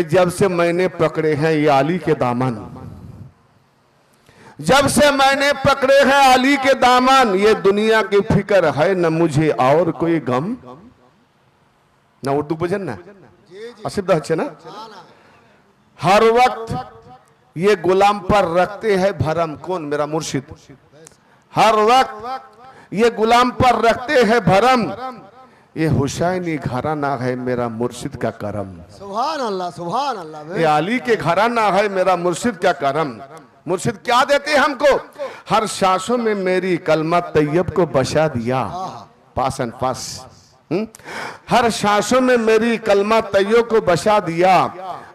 जब से मैंने पकड़े हैं ये अली के दामन, जब से मैंने पकड़े हैं अली के दामन, ये दुनिया की फिक्र है न मुझे और कोई गम। ना उर्दू बुझन ना असिद्ध है ना। हर वक्त ये गुलाम पर रखते हैं भरम। कौन? मेरा मुर्शिद। हर वक्त ये गुलाम पर रखते हैं भरम, ये हुसैनी घराना है मेरा मुर्शिद का करम। सुभान अल्लाह, सुभान अल्लाह। ये अली के घराना है मेरा मुर्शिद का करम। मुर्शिद क्या देते हैं हमको? हर सांसों में मेरी कलमा तैयब को बसा दिया। पास एंड पास। हर सांसों में मेरी कलमा तैयब को बसा दिया,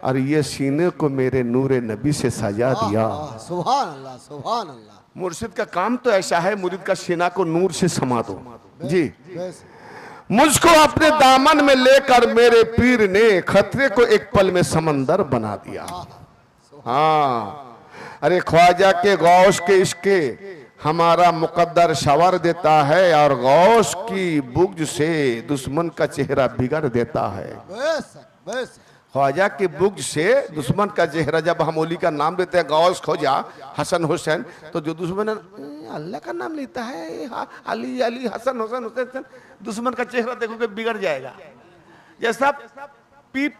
और ये सीने को मेरे नूरे नबी से सजा दिया। सुभान अल्लाह, सुभान अल्लाह। मुर्शिद का काम तो ऐसा है, मुरीद का सीना को नूर से समा दो। जी, मुझको अपने दामन में लेकर मेरे पीर ने खतरे को एक पल में समंदर बना दिया। हाँ, अरे ख्वाजा के गौश के इश्के हमारा मुकद्दर सवार देता है, और गौश की बुग्ज से दुश्मन का चेहरा बिगड़ देता है। ख्वाजा की बुग्ज से दुश्मन का चेहरा, जब हम ओली का नाम लेते हैं गौस ख्वाजा हसन हुसैन, तो जो दुश्मन अल्लाह का नाम लेता है अली अली हसन हुसैन हुसैन, दुश्मन का चेहरा देखोगे बिगड़ जाएगा। जैसा पीप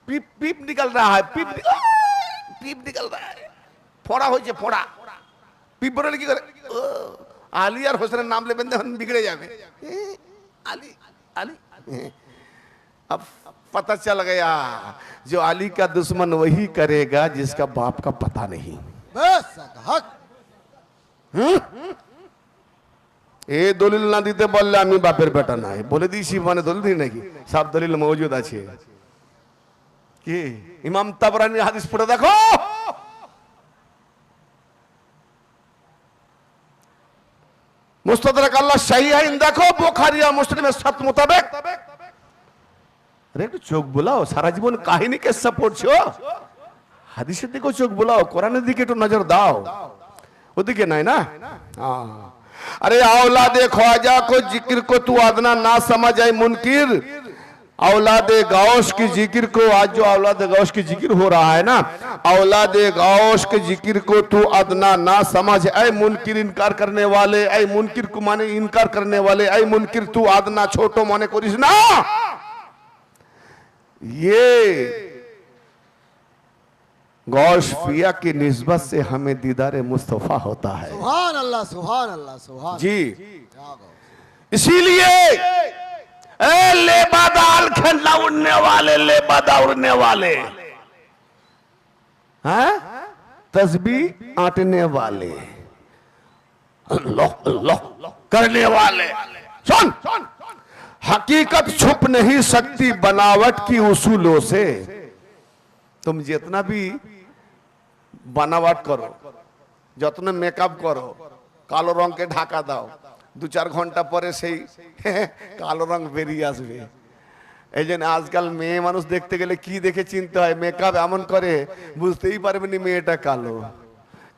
पीप पीप निकल रहा है, पीप निकल रहा है, फोड़ा हो फोड़ा पीप बोले की करे अली और हुसैन नाम ले बंदे हम बिगड़े जावे अली अली। अब पता चल गया जो अली का दुश्मन वही करेगा जिसका बाप का पता नहीं। ए दलिल ना दीते बोलले आमी बापेर बेटा ना बोले दिছি মানে দলিল দিই নাকি? সব দলিল মौजूद আছে। কি ইমাম তাবরানী হাদিস পড়ে দেখো, মুস্তাদরাক আল্লাহ সহিহাইন দেখো, বুখারী আর মুসলিমের সাথ মোতাবেক। একটু চোখ বোলাও, সারা জীবন কাহিনী কেসা পড়ছো, হাদিসের দিকেও চোখ বোলাও, কোরআনের দিকে একটু নজর দাও। ওদিকে নাই না। अरे औलादे ख्वाजा को जिक्र को तू अदना ना समझ आए मुनकिर, औलादे गौश की जिक्र को, आज जो औलादे गौश की जिक्र हो रहा है ना, औलादे गौश के जिक्र को तू अदना ना समझ आए मुनकिर, इनकार करने वाले, ऐ मुनकिर को माने इनकार करने वाले, ऐ मुनकिर तू अदना छोटो माने करिस ना। ये गौश पिया की निस्बत से हमें दीदारे मुस्तफा होता है। सुभान अल्लाह, सुभान अल्लाह, सुभान जी। इसीलिए लेबादाल खेलना उड़ने वाले, लेबादा उड़ने वाले हैं, तस्बीह आटने वाले, अल्लाह करने वाले। सुन, हकीकत छुप नहीं सकती बनावट की उसूलों से। तुम जितना भी बनावट करो, যতনে মেকআপ করো, কালো রঙকে ঢাকা দাও, 2-4 ঘন্টা পরে সেই কালো রং বেরিয়ে আসবে। এই জন্য আজকাল মেয়ে মানুষ দেখতে গেলে কি দেখে চিনতে হয়, মেকআপ এমন করে বুঝতেই পারবে না মেয়েটা কালো।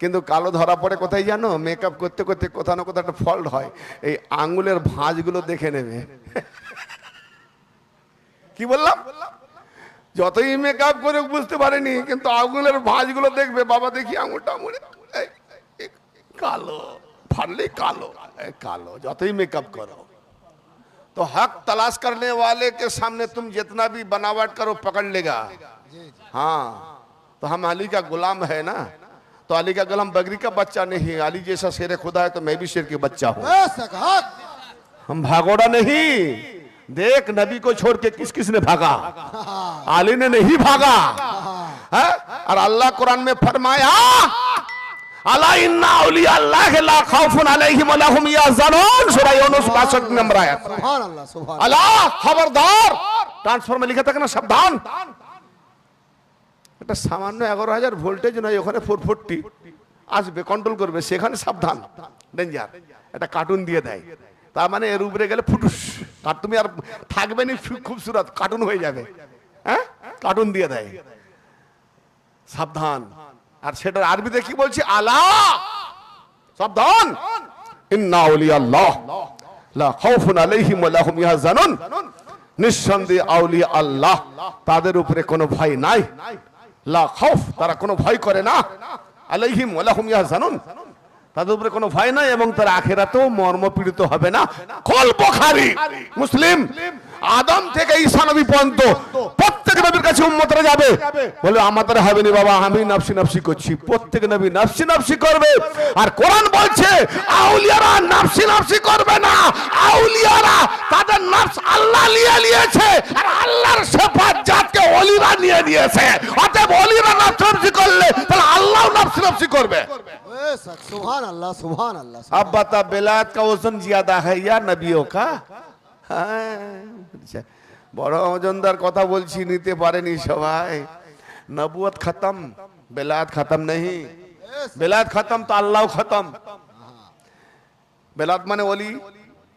কিন্তু কালো ধরা পড়ে কোথায় জানো? মেকআপ করতে করতে কোথাও না কোথাও একটা ফল্ট হয়, এই আঙ্গুলের ভাঁজগুলো দেখে নেবে। কি বললাম? যতই মেকআপ করে বুঝতে পারেনি, কিন্তু আঙুলের ভাঁজগুলো দেখবে, বাবা দেখি আঙুলটা মুড়ে কালো, ফাড়লে কালো কালো। যতই মেকআপ करो तो हक तलाश करने वाले के सामने तुम जितना भी बनावट करो पकड़ लेगा। हाँ, तो हम अली का गुलाम है ना, तो अली का गुलाम बकरी का बच्चा नहीं, अली जैसा शेर खुदा है तो मैं भी शेर के बच्चा हूँ। हम भागोड़ा नहीं। देख नबी को छोड़ के किस किस ने भागा? अली ने नहीं भागा है? और अल्लाह कुरान में फरमाया अला इन्ना औलिया अल्लाह ला खौफुन अलैहिम वला हुम यहज़नून, सूरह यूनुस 62 नंबर आयत। सुभान अल्लाह, सुभान अल्लाह खबरदार, ट्रांसफर में लिखा था ना सावधान। এটা সামান্য 11000 ভোল্টেজ নয়, ওখানে 440 আসবে, কন্ট্রোল করবে, সেখানে সাবধান, ডেঞ্জার। এটা কার্টুন দিয়ে দেয়, তার মানে এর উপরে গেলে ফুটুস, আর তুমি আর থাকবে না খুবসুরত, কার্টুন হয়ে যাবে। হ্যাঁ, কার্টুন দিয়ে দেয়, সাবধান। আর সেটার আরবিতে কি বলছে? আলা সাবধান, ইন্না আউলিয়া আল্লাহ লা খাউফুন আলাইহিম ওয়া লা হুম ইয়াহজানুন। নিঃসন্দেহে আউলিয়া আল্লাহ তাদের উপরে কোনো ভয় নাই, লা খাউফ তারা কোনো ভয় করে না, আলাইহিম ওয়া লাহুম ইয়াহজানুন তাদের উপরে কোনো ভয় নাই এবং তারা আখিরাতেও মর্মপীড়িত হবে না। কল বুখারী মুসলিম আদম থেকে ঈসা নবী পর্যন্ত প্রত্যেক নবীর কাছে উম্মতরা যাবে, বলে আমাদের হবে না বাবা, আমি নফসি নফসি করছি। প্রত্যেক নবী নফসি নফসি করবে। আর কোরআন বলছে আউলিয়ারা নফসি নফসি করবে না, আউলিয়ারা তাদের নফস আল্লাহ নিয়েছে আর আল্লাহর শাফাত জাতকে ওলিরা নিয়েছে। অতএব ওলিরা নফসি নফসি করলে তাহলে আল্লাহও নফসি নফসি করবে। बेशक सुभान अल्लाह सुभान अल्लाह। अब बता बेलात का वजन ज्यादा है या नबियों का? বড় ওজনদার কথা বলছি, নিতে পারেনি সবাই। নবুয়ত খতম, বেলাত खत्म नहीं। बेलात खत्म तो अल्लाह खत्म। बेलात माने ओली,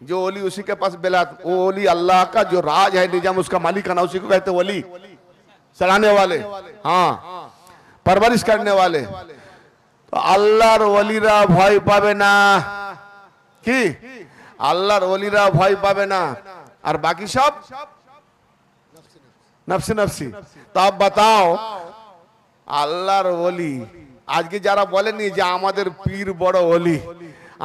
जो ओली उसी के पास बेलात। वो ओली अल्लाह का जो राज है, निजाम उसका मालिक है ना, उसी को कहते ओली। चलाने वाले, हाँ, परवरिश करने वाले। तो আল্লাহর ওলিরা ভয় পাবে না, কি আল্লাহর ওলিরা ভয় পাবে না, আর বাকি সব নফসি নফসি। তো আপ বাতাও আল্লাহর ওলি আজকে যারা বলেনি যে আমাদের পীর বড় ওলি,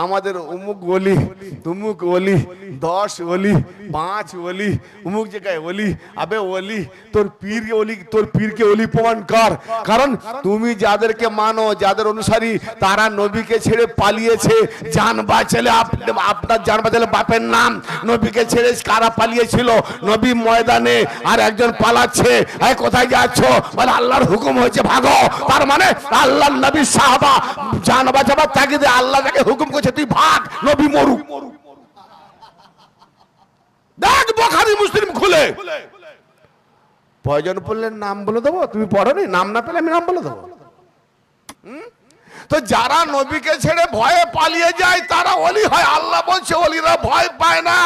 আমাদের উমুক ওলি, তুমুক ওলি, 10 ওলি, 5 ওলি, উমুক জায়গায় ওলি। আবে ওলি তোর পীরকে ওলি, তোর পীরকে ওলি প্রমাণ কর। কারণ তুমি যাদেরকে মানো, যাদের অনুসারী, তারা নবীকে ছেড়ে পালিয়েছে। জান বাঁচালে আপনার জান বাঁচালে বাপের নাম। নবীকে ছেড়ে কারা পালিয়েছিল? নবী ময়দানে, আর একজন পালাচ্ছে। এই কোথায় যাচ্ছ? বলে আল্লাহর হুকুম হয়েছে ভাগো। তার মানে আল্লাহর নবী সাহাবা জান বাঁচাবার তাগিদে আল্লাহ যাকে হুকুম করছে তুই ভাগ, নবী মরুক। দেখ বুখারী মুসলিম খুলে, প্রয়োজন পড়লে নাম বলে দেবো। তুমি পড়োনি, নাম না পেলে আমি নাম বলে দেবো। তো যারা নবীকে ছেড়ে ভয়ে পালিয়ে যায় তারা ওলি হয়। আল্লাহ বলছে ওলিরা ভয় পায় না।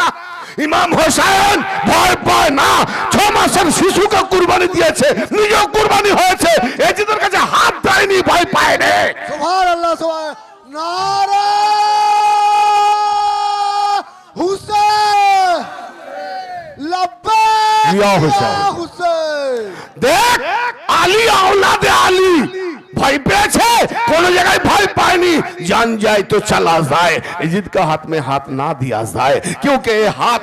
ইমাম হোসেন ভয় পায় না। 6 মাসের শিশুকে কুরবানি দিয়েছে, নিজেও কুরবানি হয়েছে, এজিদের কাছে হাত দেয়নি, ভয় পায় না। सुभान अल्लाह सुभान। नारे हुसैन लब्बैक या हुसैन। हुसैन। দেখ আলী औलादे आली भय পেয়েছে, কোন জায়গায় ভয় পায়নি। जान जाए तो चला जाए, यजीद का हाथ में हाथ ना दिया जाए, क्योंकि ये हाथ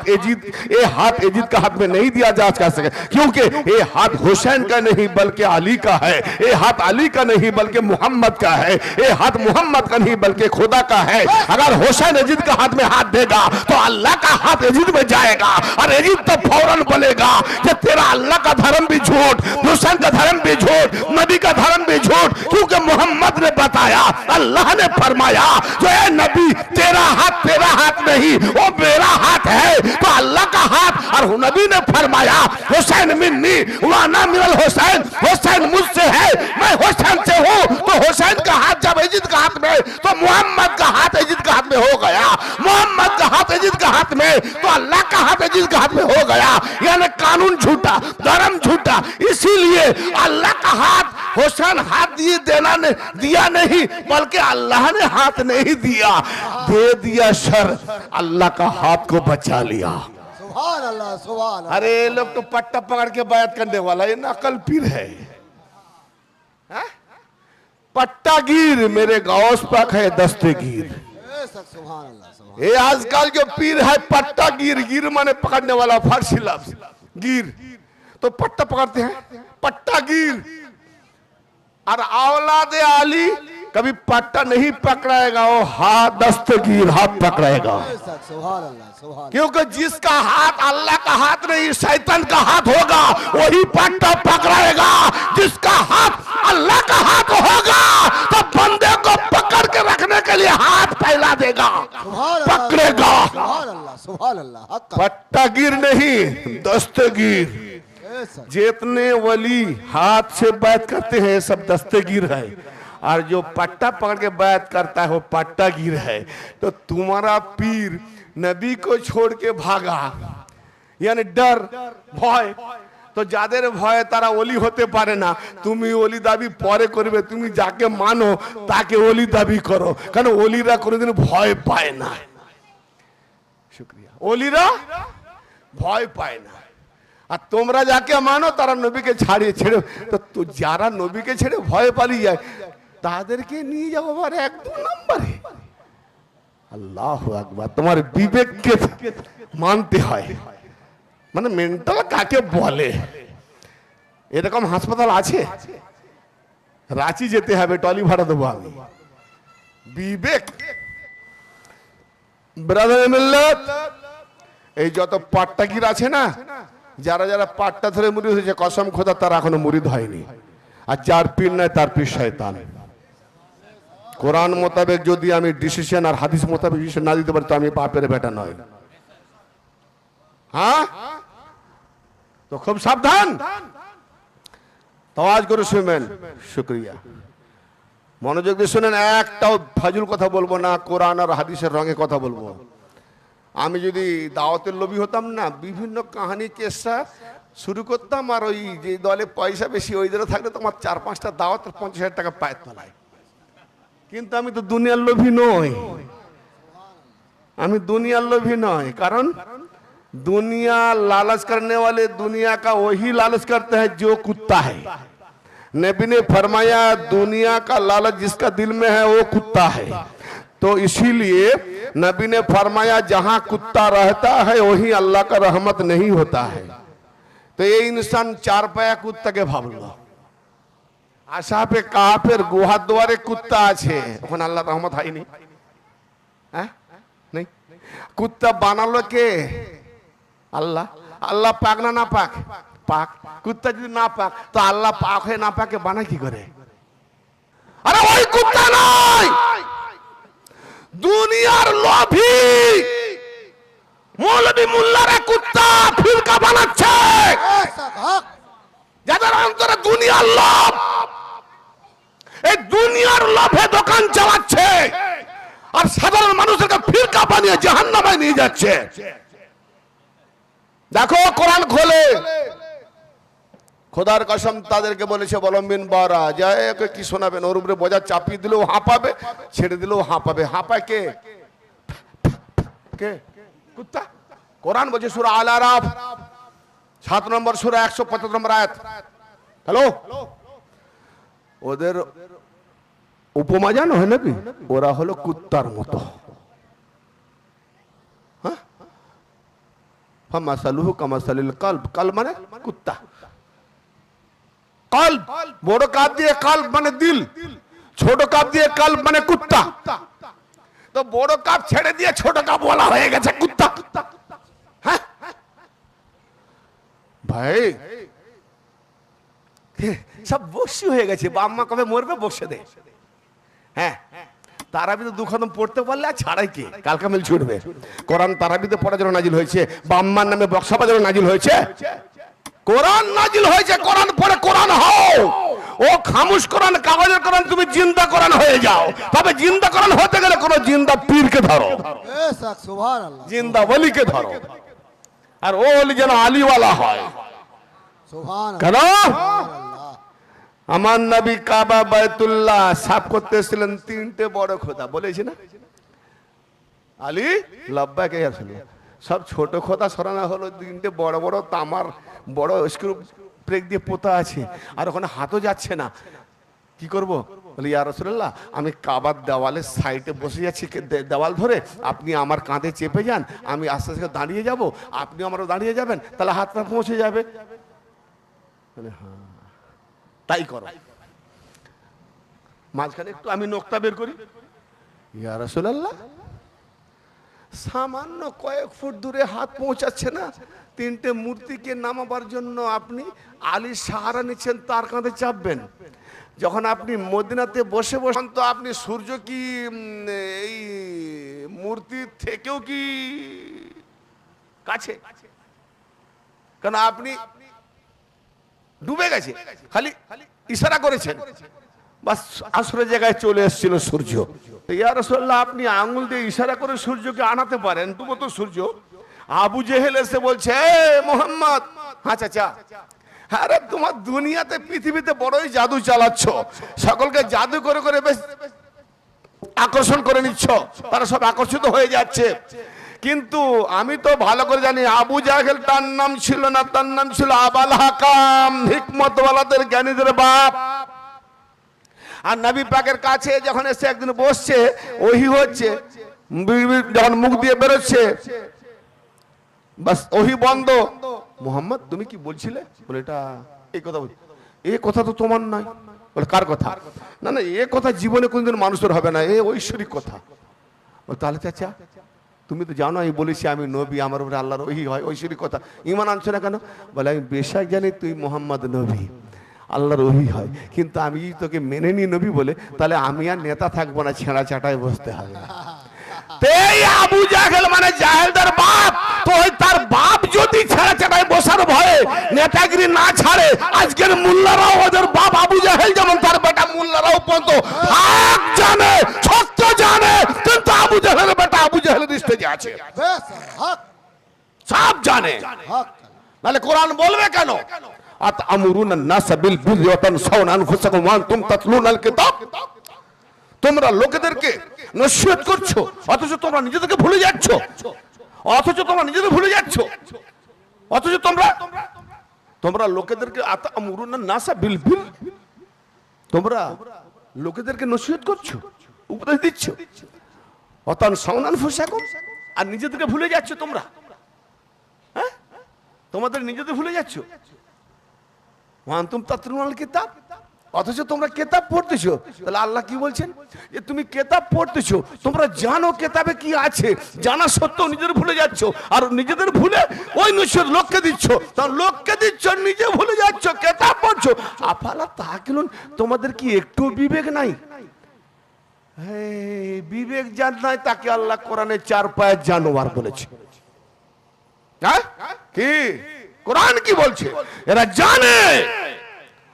यजीद का हाथ में नहीं दिया जा सके, क्योंकि ये हाथ हुसैन का नहीं बल्कि अली का है। ये हाथ अली का नहीं बल्कि मोहम्मद का है। ये हाथ मोहम्मद का नहीं बल्कि खुदा का है। अगर हुसैन यजीद का हाथ में हाथ देगा तो अल्लाह का हाथ यजीद में जाएगा, और यजीद तो फौरन बोलेगा कि तेरा अल्लाह का धर्म भी झूठ, हुसैन का धर्म भी झूठ, नबी का धर्म भी झूठ, क्योंकि मोहम्मद ने बताया, अल्लाह ने फरमाया जो है नबी तेरा हाथ नहीं, वो मेरा हाथ है। तो अल्लाह का हाथ, और नबी ने फरमाया हुसैन मिन्नी व अना मिनल हुसैन, हुसैन मुझसे है, मैं हुसैन से हूँ। तो हुसैन का हाथ जब यजीद का हाथ में, तो मोहम्मद का हाथ यजीद का हाथ में हो गया। मोहम्मद का हाथ यजीद का हाथ में, तो अल्लाह का हाथ यजीद का हाथ में हो गया। यानी कानून झूठा, धर्म झूठा। इसीलिए अल्लाह का हाथ हुसैन हाथ दिया नहीं, बल्कि अल्लाह ने हाथ नहीं दिया, दे दिया शर, अल्लाह का हाथ को बचा लिया। सुभान अल्लाह सुभान अल्लाह। अरे ये लोग तो पट्टा पकड़ के बयात करने वाला, ये नकल पीर है। पट्टागीर मेरे गौस पाक है दस्तेगीर। बेशक सुभान अल्लाह सुभान। ये आजकल जो पीर है पट्टागीर, गिर माने पकड़ने वाला, फारसी लफ्ज गिर, तो पट्टा पकड़ते हैं पट्टागीर। और औलादे आली कभी पट्टा नहीं पकड़ाएगा, वो हाथ दस्तगीर हाथ पकड़ाएगा। बेशक सुभान अल्लाह सुभान। क्योंकि जिसका हाथ अल्लाह का हाथ नहीं शैतान का हाथ होगा, वही पट्टा पकड़ाएगा। जिसका हाथ अल्लाह का हाथ होगा तो बंदे को पकड़ के रखने के लिए हाथ फैला देगा, पकड़ेगा। सुभान अल्लाह सुभान अल्लाह। हक पट्टागीर नहीं, दस्तगीर। बेशक जितने वली हाथ से बैत करते हैं सब दस्तगीर है, और जो पट्टा पकड़ के बैत करता है वो पट्टागीर है। तो तुम्हारा पीर नबी को छोड़ के भागा, यानी डर भय। तो যাদের ভয়ে তারা ওলি হতে পারে না। তুমি ওলি দাবি পরে করবে, তুমি যাকে মানো তাকে ওলি দাবি করো, কারণ ওলিরা কোনোদিন ভয় পায় না। শুকরিয়া। ওলিরা ভয় পায় না। আর তোমরা যাকে মানো তারা নবীকে ছাড়িয়ে ছেড়ে, তো যারা নবীকে ছেড়ে ভয় পালিয়ে যায় তাদেরকে নিয়ে যাবো আবার 1-2 নম্বরে। আল্লাহ আকবার, তোমার বিবেককে মানতে হয়। মানে মেন্টাল কাকে বলে? এরকম হাসপাতাল আছে? রাঁচি যেতে হবে, টলি ভাড়া দেবো আমি। বিবেক ব্রাদার মিল্লাত, এই যত পাট্টাকির আছে না, যারা যারা পাট্টা ধরে মুরিদ হয়েছে, কসম খোদা তারা এখনো মুরিদ হয়নি। আর যার পীর নাই তার পীর শয়তান। কোরআন মোতাবেক যদি আমি ডিসিশন আর হাদিস মোতাবেক ডিসিশন না দিতে পারি তো আমি বাপের বেটা নয়। হ্যাঁ, তো খুব সাবধান, তাওয়াজ করে শুনবেন। শুকরিয়া, মনোযোগ দিয়ে শুনেন। একটাও ফাজুল কথা বলবো না, কোরআন আর হাদিসের রঙে কথা বলবো। আমি যদি দাওয়াতের লোভী হতাম না, বিভিন্ন কাহানি কেসা শুরু করতাম, আর ওই যে দলে পয়সা বেশি ওই দলে থাকলে তোমার 4-5টা দাওয়াত 50,000 টাকা পায়ের তলায়। কিন্তু আমি তো দুনিয়ার লোভী নই, আমি দুনিয়ার লোভী নয়। কারণ दुनिया लालच करने वाले दुनिया का वही लालच करते हैं जो कुत्ता है। नबी ने फरमाया दुनिया का लालच जिसका दिल में है वो कुत्ता है। तो इसीलिए नबी ने फरमाया जहां कुत्ता रहता है वही अल्लाह का रहमत नहीं होता है। तो ये इंसान 4 पाया कुत्ता के भाव लो, आशा पे काफिर गुहा द्वारे कुत्ता আছে, ওখানে আল্লাহ রহমত হয়নি। হ্যাঁ, नहीं कुत्ता বানালো কে? আল্লাহ। আল্লাহ পাক না পাক? পাক। কুত্তা যদি না পাক তো আল্লাহ পাক হয়ে না পাকে বানায় কি করে? আরে ওই কুত্তা নয়, দুনিয়ার লোভী মৌলবী মোল্লারা কুত্তা ফিরকা বানাচ্ছে, যাদের অন্তরে দুনিয়ার লোভ, এই দুনিয়ার লোভে দোকান চালাচ্ছে আর সাধারণ মানুষকে ফিরকা বানিয়ে জাহান্নামে নিয়ে যাচ্ছে। দেখো কোরআন খোলে, খোদার কসম তাদেরকে বলেছে বলম্বিন বারা যায় কি শোনাবেন, ওর উপরে বোঝা চাপিয়ে দিলেও হাঁপাবে, ছেড়ে দিলেও হাঁপাবে। হাঁপায় কে? কে? কুত্তা। কোরআন বলছে সূরা আল আরাফ 7 নম্বর সূরা 175 নম্বর আয়াত। হ্যালো, ওদের উপমা জানো হয় নাকি? ওরা হলো কুত্তার মতো। ফামাসালুহু কামাসালিল কলব, কলব মানে কুত্তা। কলব বড় কাপ দিয়ে কলব মানে দিল, ছোট কাপ দিয়ে কলব মানে কুত্তা। তো বড় কাপ ছেড়ে দিয়ে ছোট কাপ বলা হয়ে গেছে কুত্তা। হ্যাঁ ভাই, সব বসি হয়ে গেছে। বাম্মা কবে মরবে বসে দে। হ্যাঁ, তারাবিতে 2 খতম পড়তে পারলে আর ছাড়াই কে কাল কামিল ছুটবে। কোরআন তারাবিতে পড়ার জন্য নাজিল হয়েছে, বাম্মার নামে বক্স বাজার জন্য নাজিল হয়েছে। কোরআন নাজিল হয়েছে, কোরআন পড়ে কোরআন হও। ও খামুশ কোরআন, কাগজের কোরআন, তুমি জিন্দা কোরআন হয়ে যাও। তবে জিন্দা কোরআন হতে গেলে কোন জিন্দা পীরকে ধরো, সুবহানাল্লাহ, জিন্দা ওলিকে ধরো, আর ও ওলি যেন আলীওয়ালা হয়। সুবহানাল্লাহ, কেন? আমার নবী কাবা বাইতুল্লাহ সাফ করতে এসেছিলেন, 3টে বড় খোদা বলেছি না, আলী লাব্বাইক ইয়া রাসূলুল্লাহ। সব ছোট খোদা সরানো হলো, 3টে বড় বড় তামার বড় স্ক্রু ব্রেক দিয়ে পোতা আছে, আর ওখানে হাতও যাচ্ছে না। কি করব? বলে ইয়া রাসূলুল্লাহ আমি কাবার দেওয়ালের সাইডে বসে যাচ্ছি, দেওয়াল ধরে আপনি আমার কাঁধে চেপে যান, আমি আস্তে আস্তে দাঁড়িয়ে যাব, আপনি আমারও দাঁড়িয়ে যাবেন, তাহলে হাতটা পৌঁছে যাবে। বলে হ্যাঁ তাই করো। মাঝখানে একটু আমি নোকতা বের করি, ইয়া রাসূলুল্লাহ সামান্য কয়েক ফুট দূরে হাত পৌঁছাচ্ছে না, 3টে মূর্তিকে নামাবার জন্য আপনি আলীর সাহারা নিচ্ছেন, তার কাঁধে চাপবেন। যখন আপনি মদিনাতে বসে বসেন তো আপনি সূর্য কি এই মূর্তি থেকেও কি কাছে? কারণ আপনি ডুবে গেছে, খালি ইশারা করেছেন, বাস আসরের জায়গায় চলে এসেছিল সূর্য। ইয়া রাসূলুল্লাহ আপনি আঙ্গুল দিয়ে ইশারা করে সূর্যকে আনাতে পারেন, ডুবো তো সূর্য। আবু জেহেল এসে বলছে মোহাম্মদ, হ্যাঁ চাচা, আরে তোমার দুনিয়াতে পৃথিবীতে বড়ই জাদু চালাচ্ছ, সকলকে জাদু করে করে বেশ আকর্ষণ করে নিচ্ছ, তারা সব আকর্ষিত হয়ে যাচ্ছে। কিন্তু আমি তো ভালো করে জানি আবু জাহেল তার নাম ছিল না, তার নাম ছিল আবাল হাকাম, হিকমতওয়ালাদের জ্ঞানীদের বাপ। আর নবী পাকের কাছে যখন এসে একদিন বসছে, ওহি হচ্ছে, যখন মুখ দিয়ে বেরোচ্ছে বাস ওহি বন্ধ। মোহাম্মদ তুমি কি বলছিলে? বলে এটা এই কথা বল, এই কথা তো তোমার নয়। বলে কার কথা? না না, এ কথা জীবনে কোনদিন মানুষের হবে না, এ ঐশ্বরিক কথা। বলে তাহলে চাচা তুমি তো জানো আমি বলেছি আমি নবী, আমার উপরে আল্লাহর ওহি হয়, ঐশ্বরিক কথা, ইমান আনছো না কেন? বলে আমি বেশাক জানি তুই মোহাম্মদ নবী, আল্লাহর ওহি হয়, কিন্তু আমি তোকে মেনে নি নবী বলে, তাহলে আমি আর নেতা থাকবো না, ছেঁড়া চাটায় বসতে হবে। এই আবু জাহেল মানে জাহেলদের বাপ, তো তার বাপ যদি ছেঁড়া চাটায় বসার ভয়ে নেতাগিরি না ছাড়ে, আজকের মোল্লারাও ওদের বাপ আবু জাহেল যেমন তার বেটা মোল্লারাও পর্যন্ত হক জানে, সত্য জানে, কিন্তু আবু জাহেলের বেটা আবু জাহেলের স্টেজে আছে, বেশ হক সব জানে। হক নাহলে কোরআন বলবে কেন আতামুরুনা নাস বিল বিররি ওয়া তানসাউনা আনফুসাকুম ওয়া আনতুম তাতলুনাল কিতাব? তোমরা লোকেদেরকে নসিহত করছো অথচ তোমরা নিজেদেরকে ভুলে যাচ্ছ, অথচ তোমরা নিজেদের ভুলে যাচ্ছ, অথচ তোমরা লোকেদেরকে আতামুরুনা নাস বিল বিররি, তোমরা লোকেদেরকে নসিহত করছো, উপদেশ দিচ্ছ, ওয়া তানসাউনা আনফুসাকুম, আর নিজেদেরকে ভুলে যাচ্ছ তোমরা। হ্যাঁ, তোমাদের নিজেদের ভুলে যাচ্ছ। ওয়ান্তুম তাতলুনাল কিতাব, অথচ তোমরা কিতাব পড়তেছো। তাহলে আল্লাহ কি বলছেন? যে তুমি কিতাব পড়তেছো, তোমরা জানো কিতাবে কি আছে, জানা সত্ত্বেও নিজেদের ভুলে যাচ্ছ, আর নিজেদের ভুলে ওই নসিহত লোককে দিচ্ছ, তার লোককে দিচ্ছ, নিজে ভুলে যাচ্ছ, কিতাব পড়ছো। আফালা তাকিলুন, তোমাদের কি একটু বিবেক নাই? বিবেক যার নাই তাকে আল্লাহ কোরআনে 4 পায়ের জানোয়ার বলেছে। হ্যাঁ কি কোরআন কি বলছে? এরা জানে,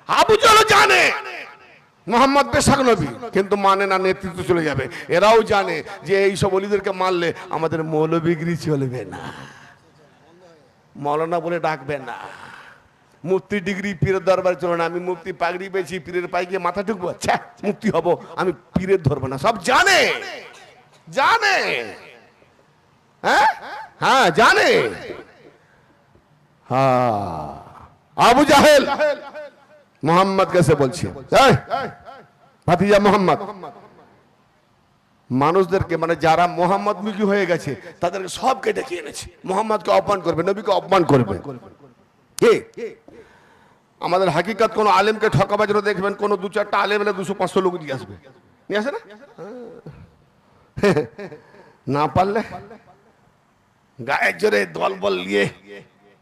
আবু জাহেল জানে মোহাম্মদ বেশাক নবী, কিন্তু মানে না, নেতৃত্ব চলে যাবে। এরাও জানে যে এই সব ওলিদেরকে মারলে আমাদের মৌলবীগিরি চলবে না, মৌলানা বলে ডাকবে না, মুফতি ডিগ্রি পীরের দরবারে চলো না, আমি মুফতি পাগড়ি পেয়েছি, পীরের পায়ে গিয়ে মাথা ঢুকবো, আচ্ছা মুফতি হব, আমি পীরের ধরবো না। সব জানে, জানে, হ্যাঁ হ্যাঁ জানে। হ্যাঁ, আবু জাহেল মোহাম্মদ কাছে বলছে, ভাতিজা মোহাম্মদ, মানুষদেরকে মানে যারা মোহাম্মদ মুখী হয়ে গেছে তাদেরকে সবকে ডেকে এনেছে, মোহাম্মদকে অপমান করবে, নবীকে অপমান করবে। কে আমাদের হাকিকত কোন আলেমকে ঠকাবার জন্য দেখবেন কোন 2-4টা আলেম এলে 200-500 লোক নিয়ে আসবে, নিয়ে আসে না? না পারলে গায়ের জোরে দল বল নিয়ে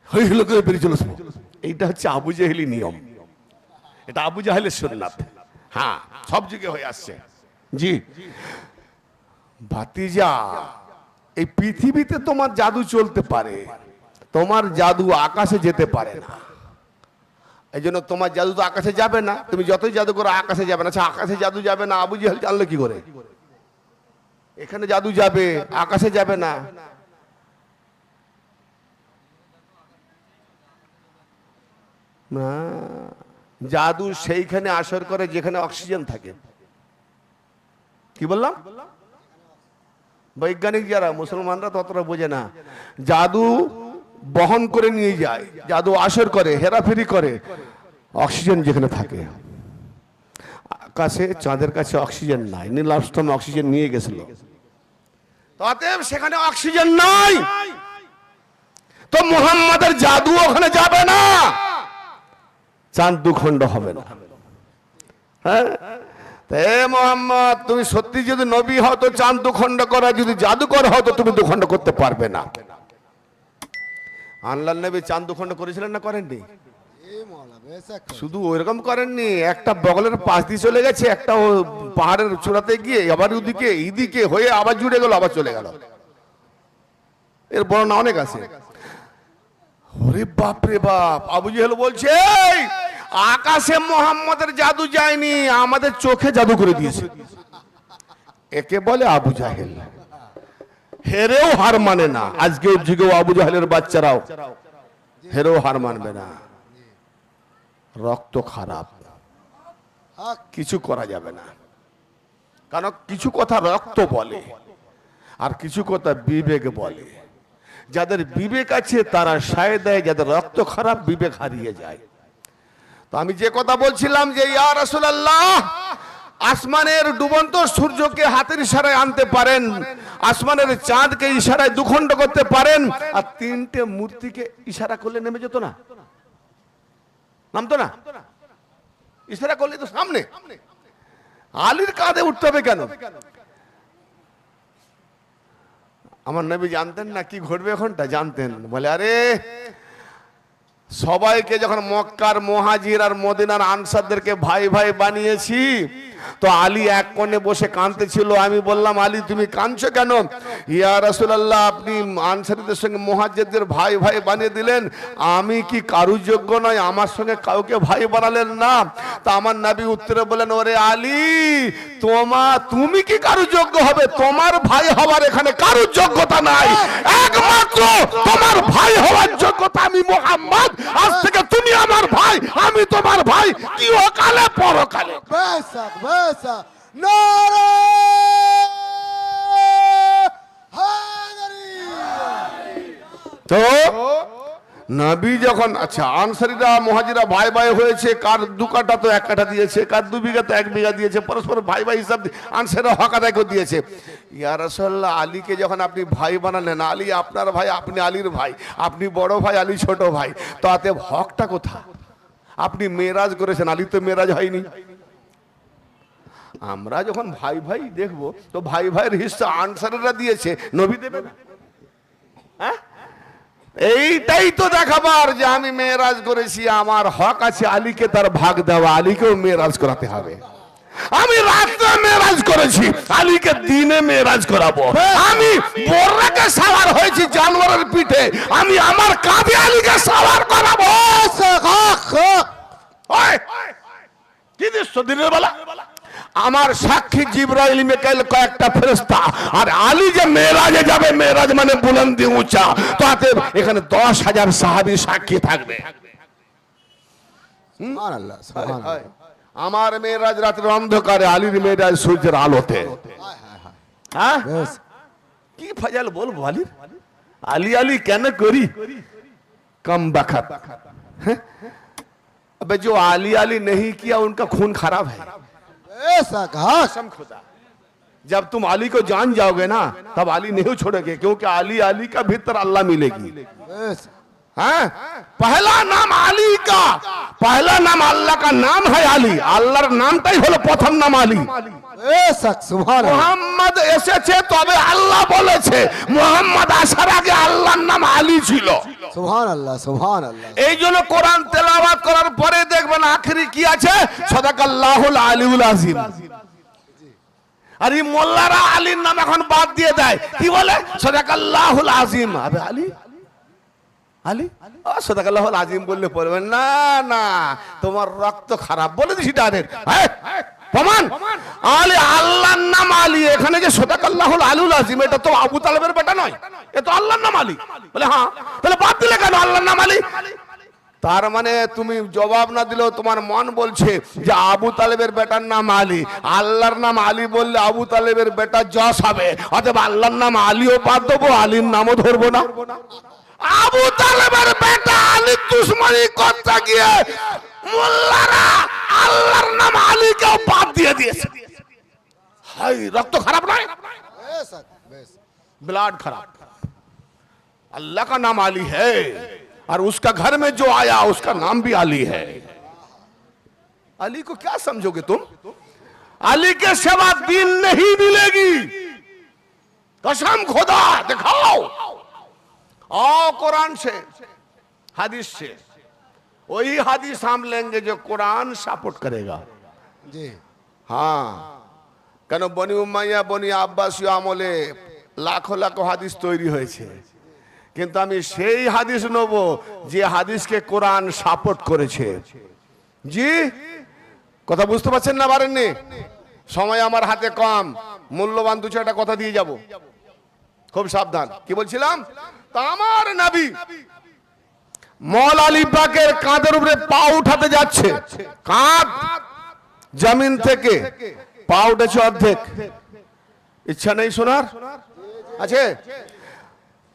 হইল করে বেরিয়ে চলে আসবো। এইটা হচ্ছে আবু জাহেলি নিয়ম, এটা আবু জাহেলের সুন্নাত। হ্যাঁ, সব যুগে হয়ে আসছে। জি ভাতিজা, এই পৃথিবীতে তোমার জাদু চলতে পারে, তোমার জাদু আকাশে যেতে পারে না। এই জন্য তোমার জাদু তো আকাশে যাবে না, তুমি যতই জাদু করো আকাশে যাবে না। আচ্ছা, আকাশে জাদু যাবে না, আবু জাহেল জানলো কি করে? এখানে জাদু যাবে, আকাশে যাবে না। না, জাদু সেইখানে আসর করে যেখানে অক্সিজেন থাকে। কি বললাম? বৈজ্ঞানিক যারা, মুসলমানরা ততটা বোঝে না। জাদু বহন করে নিয়ে যায়, জাদু আসর করে, হেরাফেরি করে অক্সিজেন যেখানে থাকে। আকাশে চাঁদের কাছে অক্সিজেন নাই, নীল আর্মস্ট্রং অক্সিজেন নিয়ে গেছিল, অতএব সেখানে অক্সিজেন নাই, তো মুহাম্মাদের জাদু ওখানে যাবে না, চাঁদ দুখণ্ড হবে না। হ্যাঁ, মোহাম্মদ তুমি সত্যি যদি নবী হও তো চাঁদ দুখণ্ড করা, যদি জাদুকর হও তো তুমি দুখণ্ড করতে পারবে না। আল্লাহর নবী চাঁদ দুখণ্ড করেছিলেন না করেননি? শুধু ওইরকম করেননি, একটা বগলের পাশ দিয়ে চলে গেছে, একটা পাহাড়ের চূড়াতে গিয়ে আবার ওদিকে এইদিকে হয়ে আবার জুড়ে গেল, আবার চলে গেল। এর বর্ণনা অনেক আছে। ওরে বাপ রে বাপ, আবু জাহেল বলছে আকাশে মোহাম্মদের জাদু যায়নি, আমাদের চোখে জাদু করে দিয়েছে। একে বলে আবু জাহেল, হেরেও হার মানে না। আজকেও যুগেও আবু জাহেলের বাচ্চারাও হেরেও হার মানবে না। রক্ত খারাপ, কিছু করা যাবে না, কারণ কিছু কথা রক্ত বলে, আর কিছু কথা বিবেক বলে। যাদের বিবেক আছে তারা সায় দেয়, যাদের রক্ত খারাপ বিবেক হারিয়ে যায়। তো আমি যে কথা বলছিলাম যে ইয়া রাসূলুল্লাহ, আসমানের ডুবন্ত সূর্যকে হাতের ইশারায় আনতে পারেন, আসমানের চাঁদকে ইশারায় দুখণ্ড করতে পারেন, আর তিনটে মূর্তিকে ইশারা করলে নেমে যেত না? নামতো না? ইশারা করলে তো সামনে। আলীর কাঁধে উঠতে হবে কেন? আমার নবী জানতেন না কি ঘটবে এখনটা? জানতেন। বলে আরে সবাইকে যখন মক্কার মুহাজির আর মদিনার আনসারদেরকে ভাই ভাই বানিয়েছি, তো আলী এক কোণে বসে কাঁদতেছিল। আমি বললাম, আলী তুমি কাঁদছো কেন? ইয়া রাসূলুল্লাহ, আপনি আনসারীদের সঙ্গে মুহাজিরদের ভাই ভাই বানিয়ে দিলেন, আমি কি কারুর যোগ্য নয়? আমার সঙ্গে কাউকে ভাই বানালেন না। তা আমার নবী উত্তরে বলেন, ওরে আলী, তুমি কি কারুর যোগ্য হবে? তোমার ভাই হওয়ার এখানে কারুর যোগ্যতা নাই, একমাত্র তোমার ভাই হওয়ার যোগ্যতা আমি মুহাম্মদ। আজ থেকে তুমি আমার ভাই, আমি তোমার ভাই, ইহকালে পরকালে। বেশক বেশক, নারে হায়দারি। তো নবী যখন, আচ্ছা আনসারীরা মুহাজিরা ভাই ভাই হয়েছে, কার দু কাঠা তো এক কাঠা দিয়েছে, কার 2 বিঘা তো 1 বিঘা দিয়েছে, পরস্পর ভাই ভাই হিসাব আনসারীরা হক আদায় করে দিয়েছে। ইয়া রাসূলুল্লাহ, আলীকে যখন আপনি ভাই বানালেন, আলী আপনার ভাই, আপনি আলীর ভাই, আপনি বড় ভাই, আলী ছোট ভাই, তাতে হকটা কোথায়? আপনি মেরাজ করেছেন, আলী তো মেরাজ হয়নি। আমরা যখন ভাই ভাই দেখবো, তো ভাই ভাইয়ের হিস্সা আনসারীরা দিয়েছে, নবী দেবে না? হ্যাঁ, এইটাই তো দেখাবার যে আমি মেরাজ করেছি, আমার হক আছে, আলীকে তার ভাগ দেওয়া, আলীকেও মেরাজ করাতে হবে। আমি রাতে মেরাজ করেছি, আলীকে দিনে মেরাজ করাবো। আমি বোরাকে সাওয়ার হয়েছি জানোয়ারের পিঠে, আমি আমার কাঁধে আলীকে সাওয়ার করাবো। কি দৃশ্য দিনের বেলা! আমার সাক্ষী জিবরাইল, মিকাইল, কয়েকটা ফেরেশতা, আর আলী যে মেরাজে যাবে, মেরাজ মানে বুলন্দি উঁচা, তাতে এখানে 10,000 সাহাবী সাক্ষী থাকবে। সুবহানাল্লাহ সুবহানাল্লাহ। আমার মেরাজ রাতের অন্ধকারে, আলীর মেরাজ সূর্যের আলোতে। হ্যাঁ, বেশ কি ফজল বলবো আলীর? আলী আলী কেন করি कम बखत। अबे जो आली आली नहीं किया उनका खून खराब है। बेशक हाँ। कसम खुदा, जब तुम आली को जान जाओगे ना, तब आली नहीं छोड़ोगे, क्योंकि आली आली का भीतर अल्लाह मिलेगी। बेश हाँ? पहला नाम आली का, पहला नाम अल्लाह का नाम है आली, अल्लाहर नामটাই হলো প্রথম নাম আলী। बेशक सुभान মুহাম্মদ এসেছে তবে আল্লাহ বলেছে, মুহাম্মদ আসার আগে আল্লাহর নাম আলী ছিল। सुभान अल्लाह सुभान अल्लाह। এই জন্য কোরআন তেলাওয়াত করার পরে দেখবেন আখেরি কি আছে, সাদাকাল্লাহুল আলিউল আযীম। আর এই মোল্লারা আলীর নাম এখন বাদ দিয়ে দেয়, কি বলে? সাদাকাল্লাহুল আযীম। আবে আলী আলী ও সাদাকাল্লাহুল আযীম বললে পড়বেন না, না তোমার রক্ত খারাপ, বলে দিছি ডাইরেক্ট। প্রমাণ, আলী আল্লাহর নাম আলী। এখানে যে সাদাকাল্লাহুল আলিউল আযীম, এটা তো আবু তালেবের বেটা নয়, এ তো আল্লাহর নাম আলী। বলে হ্যাঁ, তাহলে বাদ দিলে কেন আল্লাহর নাম আলী? তার মানে তুমি জবাব না দিলেও তোমার মন বলছে যে আবু তালেবের বেটার নাম আলী, আল্লাহর নাম আলী বললে আবু তালেবের বেটা যশ হবে, অতএব আল্লাহর নাম আলীও বাদ দেবো, আলীর নামও ধরবো না। আবু তালেবের বেটা আলীর দুশমনি করতে গিয়ে মোল্লারা আল্লাহর নাম আলীকেও বাদ দিয়ে দিয়েছে। হাই, রক্ত খারাপ নয়, बेशक बेश ब्लड खराब। अल्लाह का नाम आली है, और उसका घर में जो आया उसका नाम भी आली है। अली को क्या समझोगे तुम? अली के सिवा दीन नहीं मिलेगी, कसम खुदा। दिखाओ आओ कुरान से, हदीस से, वही हदीस हम लेंगे जो कुरान सपोर्ट करेगा। जी हाँ, কেন বনি উমাইয়া বনি আব্বাসীয় আমলে লাখো লাখো হাদিস তৈরি হয়েছে, কিন্তু আমি সেই হাদিস নেব যে হাদিসকে কোরআন সাপোর্ট করেছে। জি, কথা বুঝতে পারছেন না? পারেননি? সময় আমার হাতে কম, মূল্যবান 2-4টা কথা দিয়ে যাব, খুব সাবধান। কি বলছিলাম? তা আমার নবী মওলা আলী পাকের কাঁধের উপরে পা উঠাতে যাচ্ছে, কাঁধ জমিন থেকে পা উঠেছে অর্ধেক। ইচ্ছা নেই শোনার? আছে?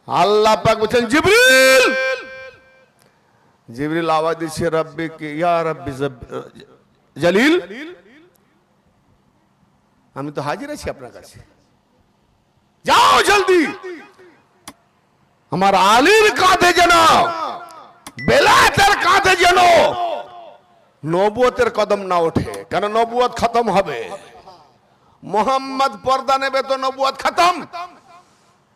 আল্লাহ পাক বলছেন জিবরিল, জিবরিল আওয়াজ দিচ্ছে রব্বি কি ইয়া রব্বি জলিল, আমি তো হাজির আছি আপনার কাছে, যাও জলদি আমার আলীর কাঁধে যেন, বেলায়েতের কাঁধে যেন নবুয়তের কদম না ওঠে, কেন নবুয়ত খতম হবে। মোহাম্মদ পর্দা নেবে তো নবুয়ত খতম,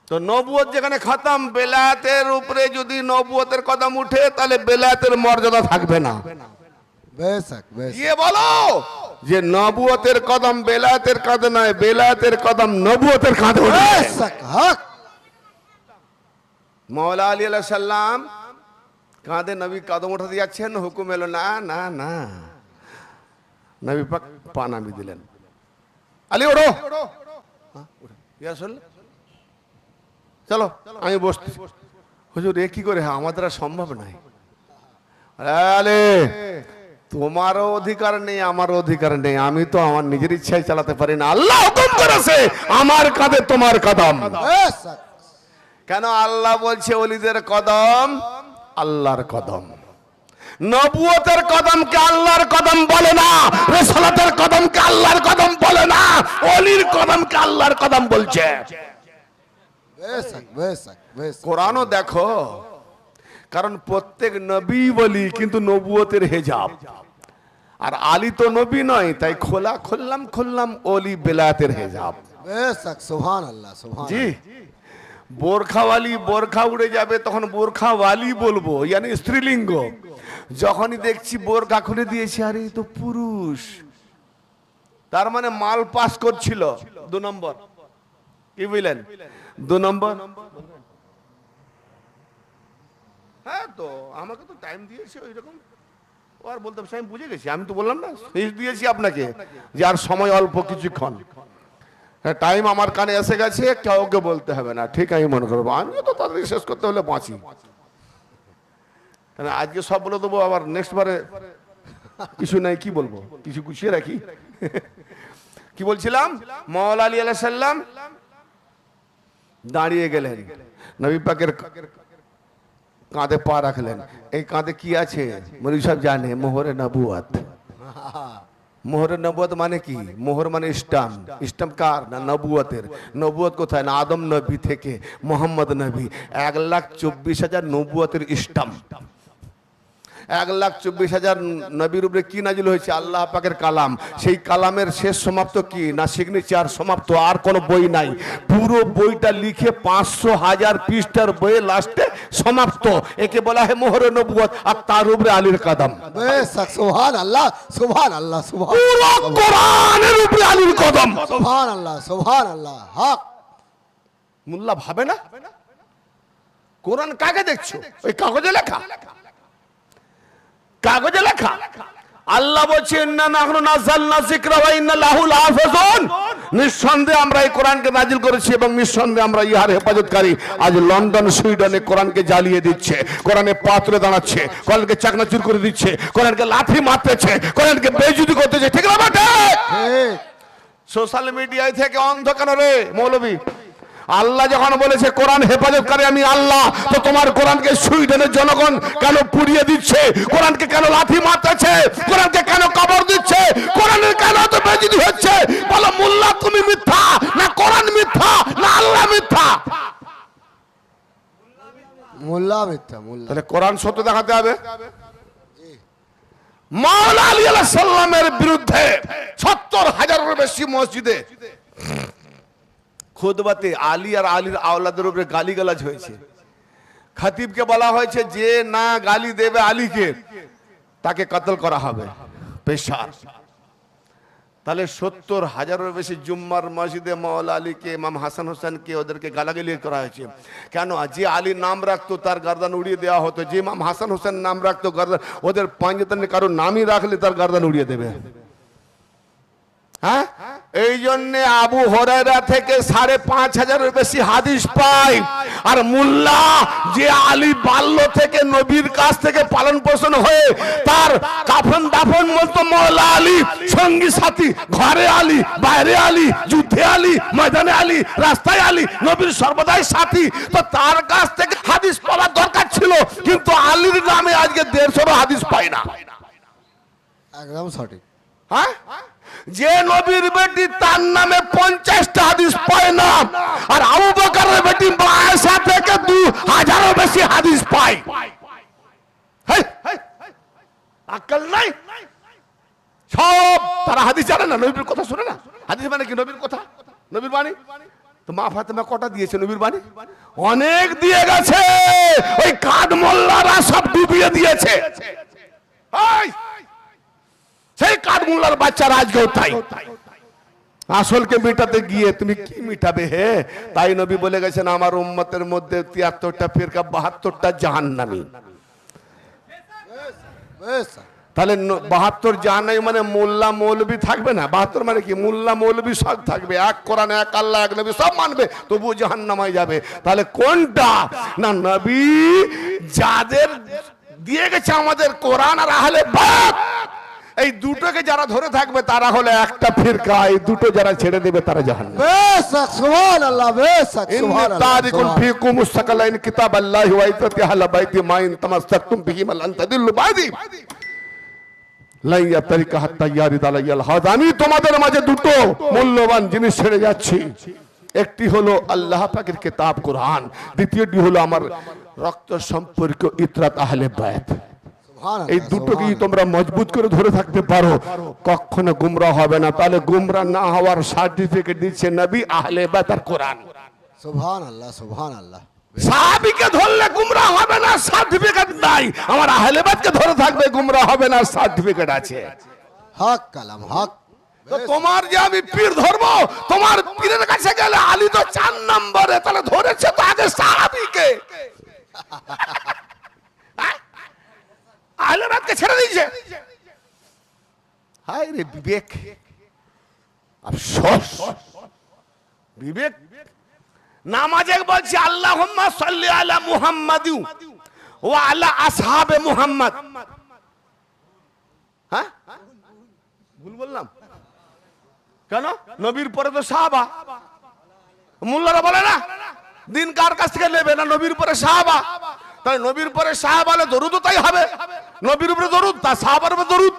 তো নবুয়ত যেখানে খতম, বেলায়েতের উপরে যদি নবুয়তের কদম উঠে তাহলে বেলায়েতের মর্যাদা থাকবে না। बेशक बेशक ये বলো যে নবুয়তের কদম বেলায়েতের কাঁধে নয়, বেলায়েতের কদম নবুয়তের কাঁধে উঠবে। बेशक हक মৌলা আলী আলাইহিস সালাম কাঁধে নবী কদম উঠাতে যাচ্ছেন, হুকুম এলো না না না, নবী পাক পা নামিয়ে দিলেন, আলী ওঠো, ইয়া রাসূলুল্লাহ চলো আমি বসছি। হুজুর এ কি করে, আমাদের আর সম্ভব নাই। আলে তোমারও অধিকার নেই আমারও অধিকার নেই, আমি তো আমার নিজের ইচ্ছায় চালাতে পারি না, আল্লাহ হুকুম করেছে আমার কাঁধে তোমার কদম। बेशक কেন আল্লাহ বলছে ওলিদের কদম আল্লাহর কদম, নবুয়তের কদমকে আল্লাহর কদম বলে না, রিসালাতের কদমকে আল্লাহর কদম বলে না, ওলির কদমকে আল্লাহর কদম বলছে। बेशक बेशक बेशक কোরআনও দেখো, কারণ প্রত্যেক নবী বলি কিন্তু নবুয়তের হেজাব, আর আলী তো নবী নয়, তাই খোলা খুললাম ওলি বেলায়েতের হেজাব। बेशक सुभान अल्लाह सुभान জি, বোরখাওয়ালি বোরখা উড়ে যাবে তখন বোরখাওয়ালি বলবো, ইয়ানি স্ত্রীলিঙ্গ। যখনই দেখছি বোরখা খুলে দিয়েছে, আরে এই তো পুরুষ, তার মানে মাল পাস করছিল। 2 নম্বর কি বুঝলেন, 2 নম্বর। হ্যাঁ তো আমাকে তো টাইম দিয়েছে ওই রকম, ও আর বলতে আমি বুঝে গেছি, আমি তো বললাম না শেষ দিয়েছি আপনাকে যে আর সময় অল্প কিছুক্ষণ, হ্যাঁ টাইম আমার কানে এসে গেছে, কাউকে বলতে হবে না, ঠিক আমি মনে করবো, আমিও তো তাদের শেষ করতে হলে বাঁচি, কারণ আজকে সব বলে দেবো, আবার নেক্সট বারে কিছু নাই, কি বলবো, কিছু গুছিয়ে রাখি। কি বলছিলাম, মওলা আলী আলাইহিস সালাম দাঁড়িয়ে গেলেন, নবী পাকের কাঁধে পা রাখলেন, এই কাঁধে কি আছে মৌলভী সাহেব জানে, মোহরে নবুয়ত। মোহরে নবুয়ত মানে কি, মোহর মানে স্টাম্প, স্টাম্প কার না, নবুয়তের। নবুয়ত কোথায় না, আদম নবী থেকে মোহাম্মদ নবী, 1,24,000 নবুয়তের স্টাম্প। 1,24,000 নবীর উপরে কি নাজিল হয়েছে, আল্লাহ পাকের কালাম, সেই কালামের শেষ সমাপ্ত কি না, সিগনেচার সমাপ্ত, আর কোনো বই নাই, পুরো বইটা লিখে 500,000 পৃষ্ঠার বইয়ে লাস্টে সমাপ্ত, একে বলা হয় মোহরে নবুয়ত, আর তার উপরে আলীর কদম। बेशक सुभान अल्लाह सुभान अल्लाह सुभान পুরো কোরআনের উপরে আলীর কদম। सुभान अल्लाह हक মোল্লা ভাবে না, কোরআন কাকে দেখছো, ওই কাগজে লেখা, কাগজে লেখা। আল্লাহ বলছে ইন্না নাহনু নাযালনা যিকরা ওয়া ইন্না লাহু লাহাফিজুন, নিঃসন্দেহে আমরা এই কোরআনকে নাজিল করেছি এবং নিঃসন্দেহে আমরা ইহার হেফাজতকারী। আজ লন্ডন সুইডেনে কোরআনকে জ্বালিয়ে দিচ্ছে, কোরআনে পাথরে দাঁড়াচ্ছে, কোরআনকে চাকনাচুর করে দিচ্ছে, কোরআনকে লাথি মারতেছে, কোরআনকে বেইজ্জতি করতেছে, ঠিক না বেটা? ठीक সোশ্যাল মিডিয়ায় থেকে অন্ধকার রে মৌলবী, আল্লাহ যখন বলেছে কোরআন হেফাজতকারী আমি আল্লাহ, তো তোমার কোরআনকে সুইডেনের জনগণ কেন পুড়িয়ে দিচ্ছে, কোরআনকে কেন লাথি মারতেছে, কোরআনকে কেন কবর দিচ্ছে, কোরআনের কেন তো বেইজ্জতি হচ্ছে? বলো মোল্লা তুমি মিথ্যা না কোরআন মিথ্যা না আল্লাহ মিথ্যা? मुल्ला मिथ्या मुल्ला তাহলে কোরআন সত্য দেখাতে হবে। মাওলানা আলী আলাইহিস সালামের বিরুদ্ধে 70,000-এর বেশি মসজিদে খুতবাতে আলী আর আলীর আওলাদের উপরে গালিগালাজ হয়েছে। খতিবকে বলা হয়েছে যে না গালি দেবে আলীকে তাকে কতল করা হবে, পেশার। তাহলে 70,000-এর বেশি জুম্মার মসজিদে মাওলানা আলীকে, ইমাম হাসান হোসেনকে ওদেরকে গালাগালি করা হয়েছে। কেন? যে আলী নাম রাখতো তার গর্দান উড়িয়ে দেওয়া হতো, যে ইমাম হাসান হোসেন নাম রাখতো গর্দান, ওদের পাঁচজনের কারো নামই রাখলে তার গর্দান উড়িয়ে দেবে। হ্যাঁ, এই জন্য আবু হুরায়রা থেকে 5,500-এর বেশি হাদিস পাই। আর মোল্লা যে আলী বাল্য থেকে নবীর কাছ থেকে পালন পোষণ হয়ে তার কাফন দাফন মতো মওলা আলী, সঙ্গী সাথী, ঘরে আলী বাইরে আলী, যুদ্ধে মাঠে আলী, ময়দানে আলী, রাস্তায় আলী, নবীর সর্বদাই সাথী। তো তার কাছ থেকে হাদিস পাওয়ার দরকার ছিল, কিন্তু আলীর নামে আজকে 150 হাদিস পাই না। একদম সঠিক। হ্যাঁ, যে নবীর বেটি তার নামে 50টা হাদিস পায় না, আর আবু বকরের বেটি আয়েশা থেকে 2000 বেশি হাদিস পায়। আক্কেল নাই সব, তারা হাদিস জানে না, নবীর কথা শুনে না। হাদিস মানে কি? নবীর কথা, নবীর বাণী। তো মা ফাতেমা কটা দিয়েছে নবীর বাণী? অনেক দিয়ে গেছে। ওই কাঠ মোল্লারা সব ডুবিয়ে দিয়েছে। সেই কাঠ মোল্লার বাচ্চারা আজকেও তাই। আসলকে মিটাতে গিয়ে তুমি কি মিটাবে? হে, তাই নবী বলে গেছেন আমার উম্মতের মধ্যে 73টা ফিরকা, 72টা জাহান্নামী। তাহলে 72 জাহান্নামী মানে মোল্লা মৌলবী থাকবে না? 72 মানে কি? মোল্লা মৌলবী সব থাকবে, এক কোরআন, এক আল্লাহ, এক নবী, সব মানবে, তবুও জাহান্নামায় যাবে। তাহলে কোনটা? না, নবী যাদের দিয়ে গেছে আমাদের কোরআন আর আহলে বায়াত, এই দুটোকে যারা ধরে থাকবে তারা হলো একটা ফিরকা, এই দুটো যারা ছেড়ে দেবে তারা জাহান্নাম। বেশক, সুবহানাল্লাহ, বেশক, সুবহানাল্লাহ। তারিকুল ফিকুম মুস্তাকালাইন কিতাবাল্লাহি ওয়া ইত্তাতি আহলা বাইতি মা ইন তামাসসাকতুম বিহি লান তাদিল্লু বাদি লাইয়া তারিকা হাত্তা ইয়ারিদ আলাইয়াল হাদ। আমি তোমাদের মাঝে দুটো মূল্যবান জিনিস ছেড়ে যাচ্ছি। একটি হলো আল্লাহ পাকের কিতাব কোরআন, দ্বিতীয়টি হলো আমার রক্ত সম্পর্ক ইতরাত আহলে বায়াত। এই দুটোকে তোমরা মজবুত করে ধরে থাকতে পারো, কখনো গুমরাহ হবে না। তাহলে গুমরাহ না হওয়ার সার্টিফিকেট দিচ্ছে নবী, আহলে বায়াত আর কোরআন। সুবহানাল্লাহ, সুবহানাল্লাহ। সাহাবীকে ধরলে গুমরাহ হবে না, সার্টিফিকেট নাই। আমার আহলে বায়াতকে ধরে থাকবে, গুমরাহ হবে না, সার্টিফিকেট আছে। হক কালাম, হক। তো তোমার যে আমি পীর ধরবো, তোমার পীরের কাছে গেলে আলী তো 4 নম্বরে, তাহলে ধরেছে তো আগে সাহাবীকে, আহলে বায়াতকে ছেড়ে দিয়েছে। হায় রে বিবেক, আফসোস বিবেক। নামাজে বলছি আল্লাহুম্মা সাল্লি আলা মুহাম্মাদি ওয়া আলা আসহাবে মুহাম্মদ। হ্যাঁ, ভুল বললাম কেন? নবীর পরে তো সাহাবা। মোল্লারা বলে না দিন কার কাছ থেকে নেবে? না, নবীর পরে সাহাবা। তাই নবীর পরে সাহাবা হলে দরুদ তাই হবে, নবীর উপরে দরুদ, তা সাহাবার উপরে দরুদ।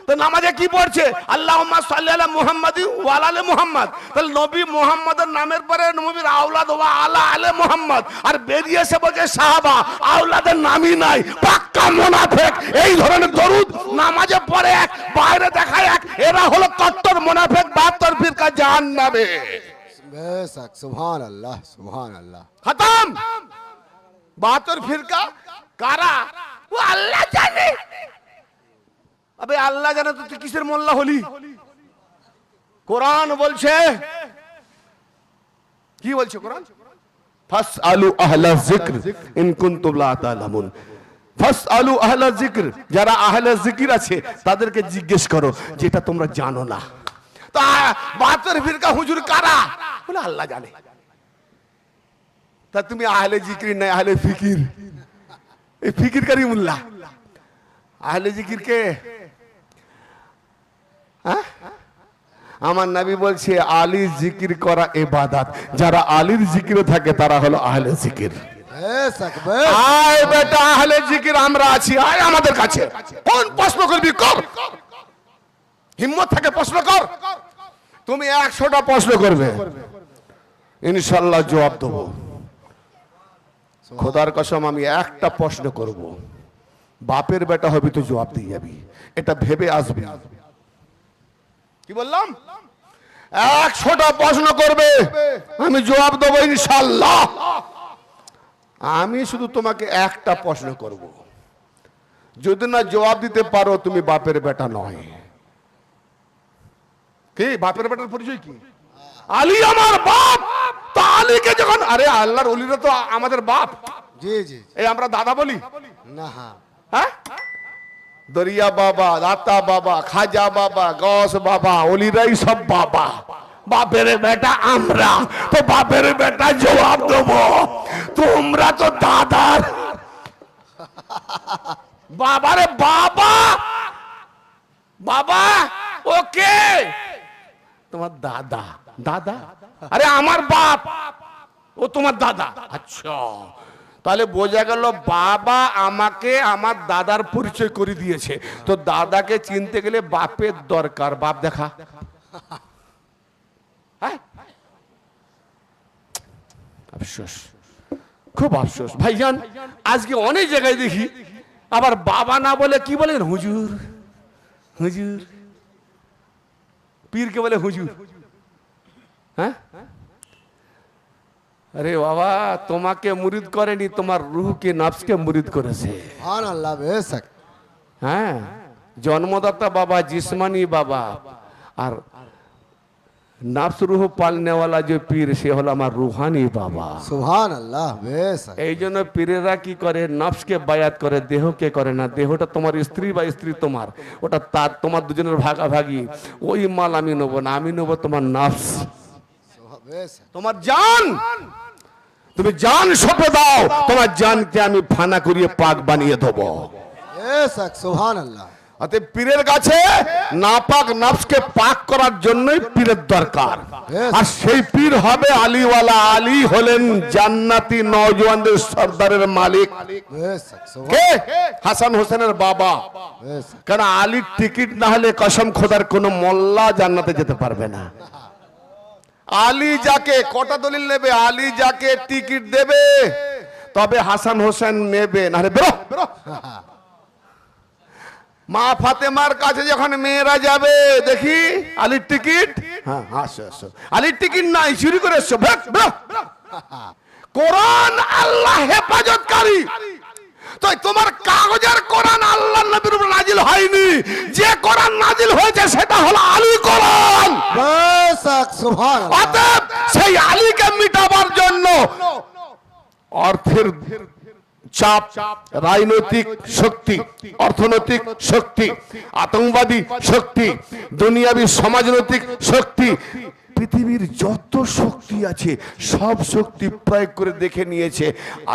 তো নামাজে কি পড়ছে? আল্লাহুম্মা সাল্লি আলা মুহাম্মাদি ওয়া আলা আলি মুহাম্মদ। তাহলে নবী মুহাম্মাদের নামের পরে নবীর আওলাদ ওয়া আলা আলি মুহাম্মদ, আর বেরিয়ে এসে বলছে সাহাবা, আওলাদের নামই নাই, পাক্কা মুনাফিক। এই ধরনের দরুদ নামাজে পড়ে এক, বাইরে দেখায় এক, এরা হলো কট্টর মুনাফিক, 72 ফিরকা জাহান্নামে। বেশক, সুবহানাল্লাহ, সুবহানাল্লাহ। খতম। 72 ফিরকা কারা? ও আল্লাহ জানে। আবে আল্লাহ জানে তো তুই কিসের মোল্লা হলি? কোরআন বলছে, কি বলছে কোরআন? ফাসআলু আহলা যিকর ইন কুনতুম লা তা'লামুন। ফাসআলু আহলা যিকর, যারা আহলে যিকির আছে তাদেরকে জিজ্ঞেস করো যেটা তোমরা জানো না। তা 72 ফিরকা হুজুর কারা? বলে আল্লাহ জানে। তা তুমি আহলে যিকির না আহলে ফিকির? এই ফিকিরকারী মোল্লা। আহলে যিকির কে? আমার নবী বলছে আলীর জিকির করা ইবাদত, যারা আলীর জিকিরে থাকে তারা হলো আহলে জিকির। বেশক, বেশক। আয় বেটা আহলে জিকির আমরা আছি, আয় আমাদের কাছে। কোন প্রশ্ন করবি কর, হিম্মত থাকে প্রশ্ন কর। তুমি 100টা প্রশ্ন করবে, ইনশাআল্লাহ জবাব দেবো। খোদার কসম আমি একটা প্রশ্ন করব, বাপের বেটা হবি তো জবাব দিয়ে যাবি, এটা ভেবে আসবি। কি বললাম? 100টা প্রশ্ন করবে, আমি জবাব দেবো ইনশাআল্লাহ। আমি শুধু তোমাকে একটা প্রশ্ন করব, যদি না জবাব দিতে পারো তুমি বাপের বেটা নয়। কি বাপের বেটার পরিচয় কি? আলী আমার বাপ। তা আলীকে যখন, আরে আল্লাহর ওলিরা তো আমাদের বাপ। জি জি। এই আমরা দাদা বলি না? হ্যাঁ, দরিয়া বাবা, দাতা বাবা, খাজা বাবা, গস বাবা, ওলিরাই সব বাবা। বাপের বেটা আমরা, তো বাপের বেটা জবাব দেবো। তোমরা তো দাদার বাবারে বাবা। বাবা ওকে, তো তোমার দাদা। দাদা? আরে আমার বাপ, ও তোমার দাদা। আচ্ছা, তাহলে বোঝা গেল বাবা আমাকে আমার দাদার পরিচয় করে দিয়েছে। তো দাদাকে চিনতে গেলে বাপের দরকার। বাপ দেখা। হ্যাঁ, আফসোস, খুব আফসোস ভাইজান। আজকে অনেক জায়গায় দেখি আবার বাবা না বলে কি বলেন, হুজুর। হুজুর, পীরকে বলে হুজুর। হ্যাঁ, আরে বাবা, তোমাকে মুরিদ করেনি, তোমার রূহকে নফসকে মুরিদ করেছে। सुभान अल्लाह बेशक। হ্যাঁ, জন্মদাতা বাবা জিসমানি বাবা, আর নফস রূহ পালনে वाला যে পীর সে হলো আমার রুহানি বাবা। सुभान अल्लाह बेशक। এই জন্য পীরেরা কি করে, নফসকে বায়াত করে, দেহকে করে না। দেহটা তোমার স্ত্রী বা স্ত্রী তোমার, ওটা তার, তোমার দুজনের ভাগাভাগি। ওই মাল আমি নেবো না, আমি নেবো তোমার নফস, बेशक। তোমার জান। তুমি জান সঁপে দাও, তোমার জানকে আমি ফানা করিয়ে পাক বানিয়ে দেবো। बेशक सुभान अल्लाह। অতএব পীরের কাছে নাপাক নফসকে পাক করার জন্যই পীরের দরকার। আর সেই পীর হবে আলীওয়ালা। আলী হলেন জান্নাতি নওজওয়ানদের সর্দারের মালিক। बेशक सुभान। কে? হাসান হোসেনের বাবা। बेशक। কারণ আলীর টিকিট না হলে কসম খোদার কোন মোল্লা জান্নাতে যেতে পারবে না। আলী যাকে, কটা দলিল নেবে, আলী যাকে টিকিট দেবে তবে হাসান হোসেন নেবে, না হলে বেরো বেরো। মা ফাতেমার কাছে যখন মেয়েরা যাবে, দেখি আলীর টিকিট, হ্যাঁ আসো আসো, আলীর টিকিট নাই, চুরি করে এসছো, বেরো বেরো। কোরআন আল্লাহ হেফাজতকারী। তো তোমার কাগজের কোরআন আল্লাহ নবীর উপর নাজিল হয়নি, যে কোরআন নাজিল হয়েছে সেটা হলো আলী কোরআন। बेशक सुभान अल्लाह। অতএব সেই আলীকে মিটাবার জন্য অর্থের চাপ, রাজনৈতিক শক্তি, অর্থনৈতিক শক্তি, আতঙ্কবাদী শক্তি, দুনিয়াবী সমাজনৈতিক শক্তি, পৃথিবীর যত শক্তি আছে সব শক্তি প্রয়োগ করে দেখে নিয়েছে,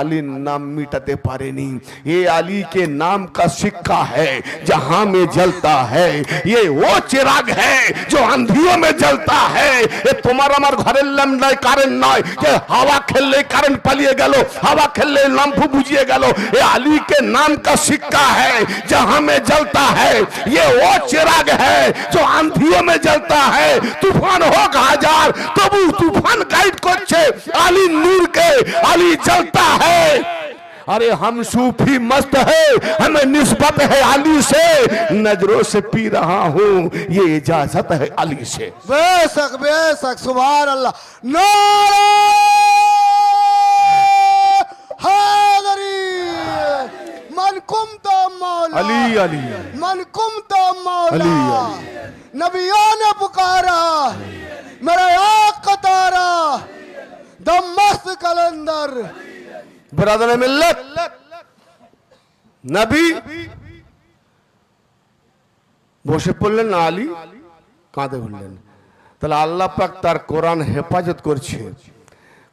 আলীর নাম মিটাতে পারেনি। ये अली के नाम का सिक्का है जहां में जलता है, ये वो चिराग है जो अंधियों में जलता है। ये তোমার আমার ঘরের ল্যাম্প নয়, কারেন্ট নয় যে হাওয়া খেললে কারেন্ট পালিয়ে গেল, হাওয়া খেললে ল্যাম্প বুঝিয়ে গেল। ये अली के नाम का सिक्का है जहां में जलता है, ये वो चिराग है जो अंधियों में जलता है। तूफान होगा हजार, तबु तूफान गाइड करছে আলী নূরকে, আলী জ্বলতা है। अरे हम सूफी मस्त है, हमें निस्बत है अली से, नजरों से पी रहा हूँ, ये इजाजत है अली से। बेशक बेशक सुभान अल्लाह। नारे हैदरी मन कुमता मौला, अली अली मन कुमता मौला, अली, नबियों ने पुकारा मेरा आका तारा, दम मस्त कलंदर। ब्रदर मिल्लत नबी বসে পড়লেন, আলী কাঁদে উঠলেন। তাহলে আল্লাহ পাক তার কোরআন হেফাজত করছে।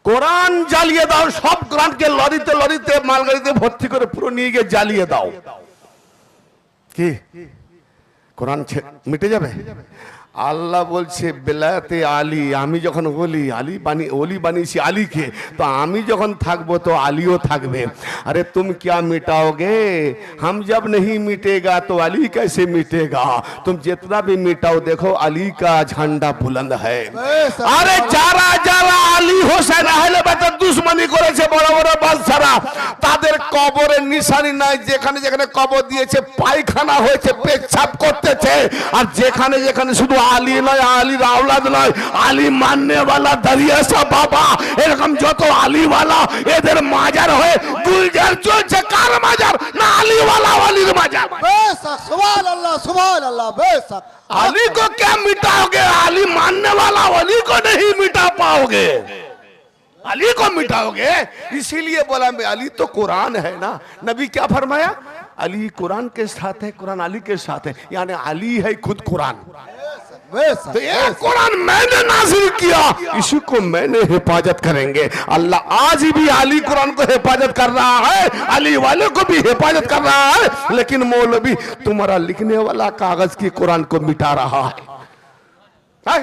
কোরআন জ্বালিয়ে দাও, সব কোরআনকে লরিতে লরিতে মালগাড়িতে ভর্তি করে পুরো নিয়ে গিয়ে জ্বালিয়ে দাও। কি কোরআন মিটে যাবে? আল্লাহ বলছে বেলায়েতে আলী, আমি যখন বলি আলী ওলি বানিয়েছি আলীকে, তো আমি যখন থাকবো তো আলীও থাকবে। अरे तुम क्या मिटाओगे, हम जब नहीं मिटेगा तो अली कैसे मिटेगा। तुम जितना भी मिटाओ, देखो अली का झंडा बुलंद है। अरे যারা যারা আলী হোসেন আহলে বাইতের দুশমনি করেছে, বড় বড় বাদশারা, তাদের কবরের নিশানি নাই। যেখানে যেখানে কবর দিয়েছে পায়খানা হয়েছে, পেচ্ছাপ করতেছে। আর যেখানে যেখানে শুধু আলী নয়, আলীর আওলাদ নয়, আলী মাননে वाला দরিয়া সা বাবা, এরকম যত আলী वाला এদের মাজার হয়ে গুলজার চলছে। কার মাজার? না আলী वाला আলীর মাজার। बेशक सुभान अल्लाह सुभान अल्लाह। बेशक अली को क्या मिटाओगे, अली मानने वाला अली को नहीं मिटा पाओगे, अली को मिटाओगे। इसीलिए बोला मैं, अली तो कुरान है ना। नबी क्या फरमाया, अली कुरान के साथ है, कुरान अली के साथ है, यानी अली है खुद कुरान। बेशक तो ये कुरान मैंने नाजिल किया, इसी को मैंने हिफाजत करेंगे। अल्लाह आज भी अली कुरान को हिफाजत कर रहा है, अली वाले को भी हिफाजत कर रहा है, लेकिन मौलवी तुम्हारा लिखने वाला कागज की कुरान को मिटा रहा है।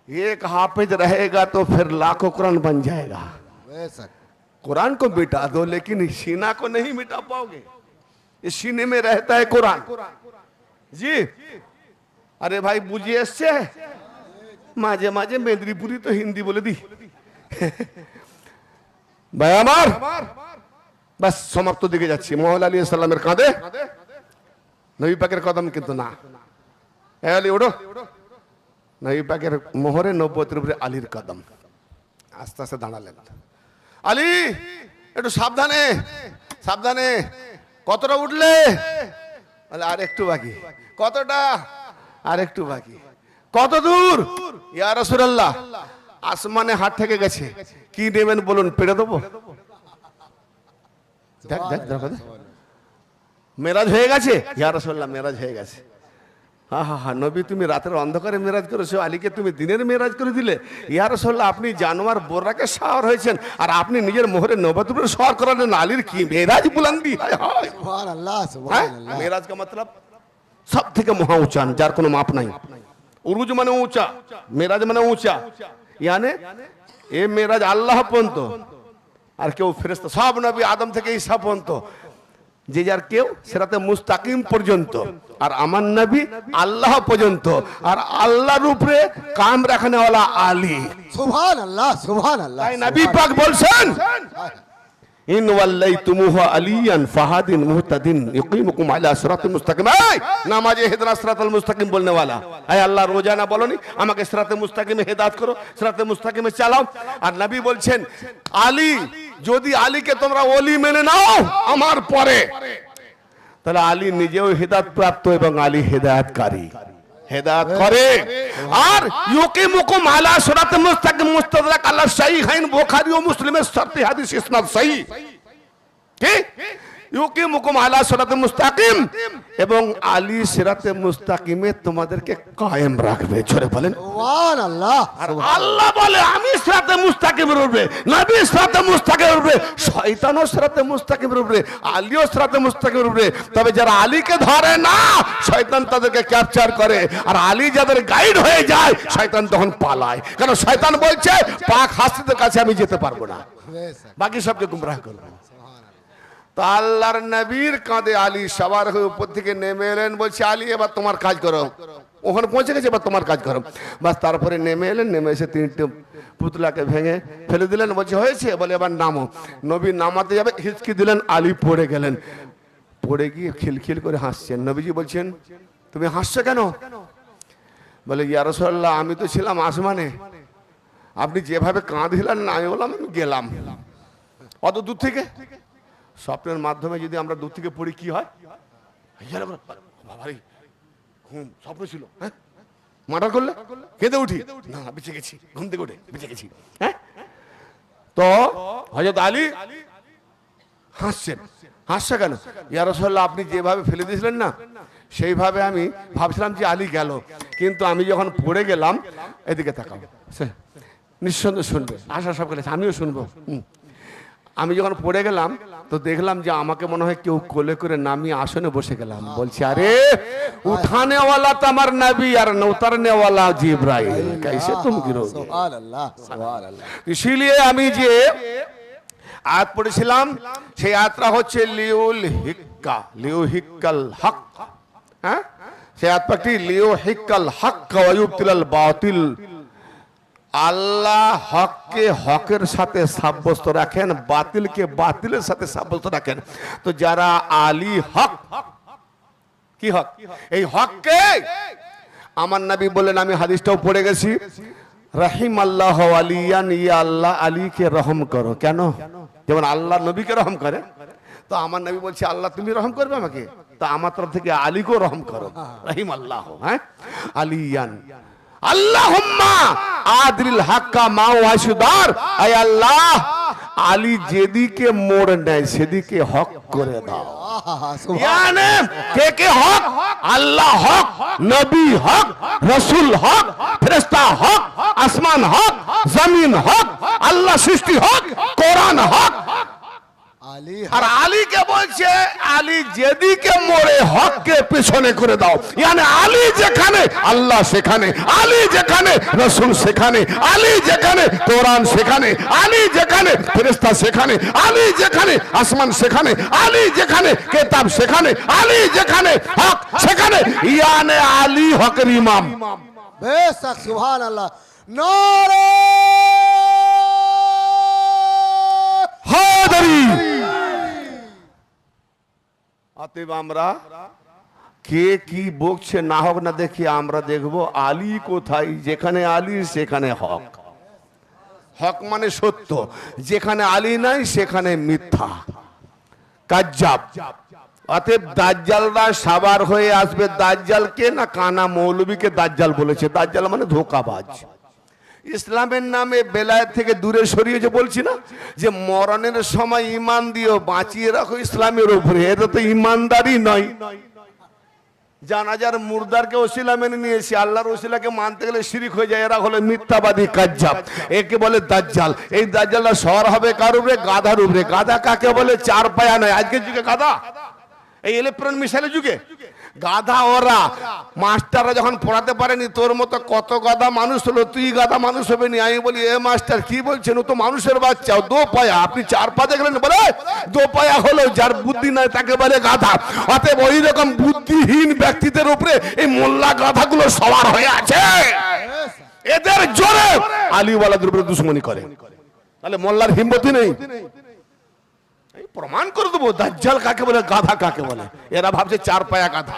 एक हाफिज रहेगा तो फिर लाखों कुरान बन जाएगा। बेशक कुरान को मिटा दो लेकिन सीना को नहीं मिटा पाओगे। इस सीने में रहता है कुरान जी। अरे भाई बुझिए इससे माजे माजे मेदरीपुरी तो हिंदी बोले दी ভাই আমার বাস সমাপ্ত দিকে যাচ্ছি। মহল আলী সাল্লামের কাঁধে নবী পাকের কদম কিন্তু না। এ আলী ওঠো, নবী পাকের মোহরে নবুয়তের উপরে আলীর কদম। আস্তে আস্তে দাঁড়ালেন। আলী একটু সাবধানে সাবধানে, কতটা উঠলে? আর একটু বাকি। কতটা? আর একটু বাকি। কত দূর? ইয়া রাসূলুল্লাহ আসমানে হাত থেকে গেছে, কি নেবেন বলুন, পেড়ে দেবো? দেখ দেখ দেখ, মেরাজ হয়ে গেছে। ইয়া রাসূলুল্লাহ মেরাজ হয়ে গেছে। হা হা হা, নবী তুমি রাতের অন্ধকারে মেরাজ করেছো, আলীকে তুমি দিনের মেরাজ করে দিলে। ইয়া রাসূলুল্লাহ আপনি জানোয়ার বোরাকে সওয়ার হয়েছেন আর আপনি নিজের মোহরে নবুয়তের সওয়ার করালেন। আলীর কি মেরাজ বুলন্দি! হায় হায় সুবহানাল্লাহ সুবহানাল্লাহ। মেরাজ का मतलब সব থেকে মহা উচ্চান, যার কোনো মাপ নাই। উরুজ মানে উঁচা, মেরাজ মানে উঁচা। यानी এ মেরাজ আল্লাহ পর্যন্ত, আর কেউ ফেরেশতা, সব নবী আদম থেকে ঈসা পর্যন্ত যে যার কেউ সিরাতে মুস্তাকিম পর্যন্ত, আর আমার নবী আল্লাহ পর্যন্ত, আর আল্লাহর উপরে কাম রাখনে ওয়ালা আলী। সুবহানাল্লাহ সুবহানাল্লাহ। তাই নবী পাক বলছেন ইন ওয়াল্লাইতুমুহু আলিয়ান ফাহাদিন মুহতাদিন ইকিমুকুম আলা সিরাতিল মুস্তাকিম। এই নামাজে ইহদিনাস সিরাতাল মুস্তাকিম বলনে वाला, এই আল্লাহ রোজা না বলনি আমাকে সিরাতে মুস্তাকিমে হেদায়েত করো, সিরাতে মুস্তাকিমে চালাও। আর নবী বলছেন আলী, যদি আলীকে তোমরা ওলি মেনে নাও আমার পরে, তাহলে আলী নিজেও হেদায়েত প্রাপ্ত এবং আলী হেদায়েতকারী, হেদায়েত করে। আর ইউকিমুকুম আলা সিরাতিল মুস্তাকিম মুস্তাদরাক আলা সাহিহাইন বুখারী ও মুসলিমের শর্তে হাদিস ইসনাদ সহিহ। কি? ইউকিমুকুম আলা সিরাতিল মুস্তাকিম, এবং আলী সিরাতে মুস্তাকিমে তোমাদেরকে কায়েম রাখবে। জোরে বলেন সুবহানাল্লাহ। আর আল্লাহ বলে আমি সিরাতে মুস্তাকিমের উপরে, নবী সিরাতে মুস্তাকিমের উপরে, শয়তানও সিরাতে মুস্তাকিমের উপরে, আলীও সিরাতে মুস্তাকিমের উপরে। তবে যারা আলীকে ধরে না শয়তান তাদেরকে ক্যাপচার করে, আর আলী যাদের গাইড হয়ে যায় শয়তান তখন পালায়। কারণ শয়তান বলছে পাক হাসিদের কাছে আমি যেতে পারবো না, বেশক বাকি সবকে গুমরাহ করবো। তো আল্লাহর নবীর কাঁধে আলী সবার হয়ে উপর থেকে নেমে এলেন, বলছে আলী এবার তোমার কাজ করো। ওখানে পৌঁছে গেছে, এবার তোমার কাজ করো। বাস তারপরে নেমে এলেন, নেমে এসে তিনটে পুতলাকে ভেঙে ফেলে দিলেন। বলছে হয়েছে? বলে এবার নামো। নবী নামাতে যাবে, হিচকি দিলেন, আলী পড়ে গেলেন। পড়ে গিয়ে খিলখিল করে হাসছেন। নবীজি বলছেন তুমি হাসছো কেন? বলে ইয়া রাসূলুল্লাহ আমি তো ছিলাম আসমানে, আপনি যেভাবে কাঁদিলেন না আমি বললাম আমি গেলাম অত দূর থেকে। স্বপ্নের মাধ্যমে যদি আমরা দূর থেকে পড়ি কি হয়? ঘুম স্বপ্ন ছিল, হ্যাঁ মার্ডার করলে কেঁদে উঠি না, বেঁচে গেছি, ঘুম থেকে উঠে বেঁচে গেছি। হ্যাঁ, তো হযরত আলী হাসছেন। হাসছে কেন? ইয়া রাসূলুল্লাহ আপনি যেভাবে ফেলে দিয়েছিলেন না সেইভাবে আমি ভাবছিলাম যে আলী গেল, কিন্তু আমি যখন পড়ে গেলাম, এদিকে তাকাও, নিঃসন্দেহে শুনবে, আশা সব গেছে, আমিও শুনবো। আমি যখন পড়ে গেলাম তো দেখলাম যে আমাকে মনে হয় কেউ কোলে করে নামিয়ে আসনে বসে গেলাম। বলছি আরে উঠানে वाला তো আমার নবী আর উতারনে वाला জিবরাইল, कैसे तुम गिरोगे? সুবহানাল্লাহ সুবহানাল্লাহ। ইসলিয়ে আমি যে আয়াত পড়েছিলাম সেই আয়াতটা হচ্ছে লিউল হিক্কা, লিউ হিক্কাল হক। হ্যাঁ, সেই আয়াত পাঠটি লিউ হিক্কাল হক ওয়া ইউবতিলাল বাতিল। আল্লাহ হককে হকের সাথে সাব্যস্ত রাখেন, বাতিলকে বাতিলের সাথে সাব্যস্ত রাখেন। তো যারা আলী হক, কি হক? এই হককে আমার নবী বলেন, আমি হাদিসটাও পড়ে গেছি, রহিম আল্লাহ আলিয়ান, ইয়া আল্লাহ আলীকে রহম করো। কেন? যেমন আল্লাহ নবীকে রহম করে, তো আমার নবী বলছে আল্লাহ তুমি রহম করবে আমাকে, তো আমার তরফ থেকে আলীকেও রহম করো। রহিম আল্লাহ, হ্যাঁ আলিয়ান। আল্লাহুম্মা আদরিল হাক্কা মা ওয়াসুদার, আয় আল্লাহ আলী যেদিকে মোড় নেয় সেদিকে হক করে দাও। यानी কে কে হক? আল্লাহ হক, নবী হক, রাসূল হক, ফেরেশতা হক, আসমান হক, জমিন হক, আল্লাহ সৃষ্টি হক, কোরআন হক, আলী আর আলীকে বলছে আলী যেদিকে মোড়ে হককে পেছনে করে দাও, মানে আলী যেখানে আল্লাহ সেখানে, আলী যেখানে রসুল সেখানে, আলী যেখানে কোরআন সেখানে, আলী যেখানে ফেরেশতা সেখানে, আলী যেখানে আসমান সেখানে, আলী যেখানে কিতাব সেখানে, আলী যেখানে হক সেখানে, ইয়ানে আলী হকের ইমাম। বেশক সুবহান আল্লাহ। নারে হায়দারি। অতএব আমরা কে কি বকছে না হোক না দেখি, আমরা দেখব আলী কোথায়, যেখানে আলী সেখানে হক। হক মানে সত্য, যেখানে আলী নাই সেখানে মিথ্যা কাজ্জাব। অতএব দাজ্জালরা সাবার হয়ে আসবে। দাজ্জালকে না কানা মৌলবীকে দাজ্জাল বলেছে। দাজ্জাল মানে ধোঁকাবাজ। ইসলামের নামে বেলায়েত থেকে দূরে সরিয়েছে, বলছি না যে মরণের সময় ঈমান দিও, বাঁচিয়ে রাখো ইসলামের উপরে, এটা তো ঈমানদারি নয়। জানাজার মুর্দারকে ওসিলা মেনে নিয়েছি, আল্লাহর ওসিলাকে মানতে গেলে শিরিক হয়ে যায়। এরা হলো মিথ্যাবাদী কাজ্জাব, একে বলে দাজ্জাল। এই দাজ্জালটা সওয়ার হবে কার উপরে? গাধার উপরে। গাধা কাকে বলে? চার পায়া নয়। আজকের যুগে গাধা, এই ইলেকট্রন মিসাইলের যুগে গাধা ওরা। মাস্টাররা যখন পড়াতে পারেনি, তোর মতো কত গাধা মানুষ হলো, তুই গাধা মানুষ হবে নি। আমি বলি এ মাস্টার কি বলছেন, ও তো মানুষের বাচ্চা, ও দো পায়া, আপনি চার পা দেখলেন? বলে দো পায়া হলো, যার বুদ্ধি নাই তাকে বলে গাধা। অতএব ওই রকম বুদ্ধিহীন ব্যক্তিদের উপরে এই মোল্লা গাধাগুলো সওয়ার হয়ে আছে। এদের জোরে আলীওয়ালাদের উপরে দুশমনি করে, তাহলে মোল্লার হিম্মতি নেই। প্রমাণ করে দেবো দাজ্জাল কাকে বলে, গাধা কাকে বলে। এরা ভাবছে চার পায়া গাধা।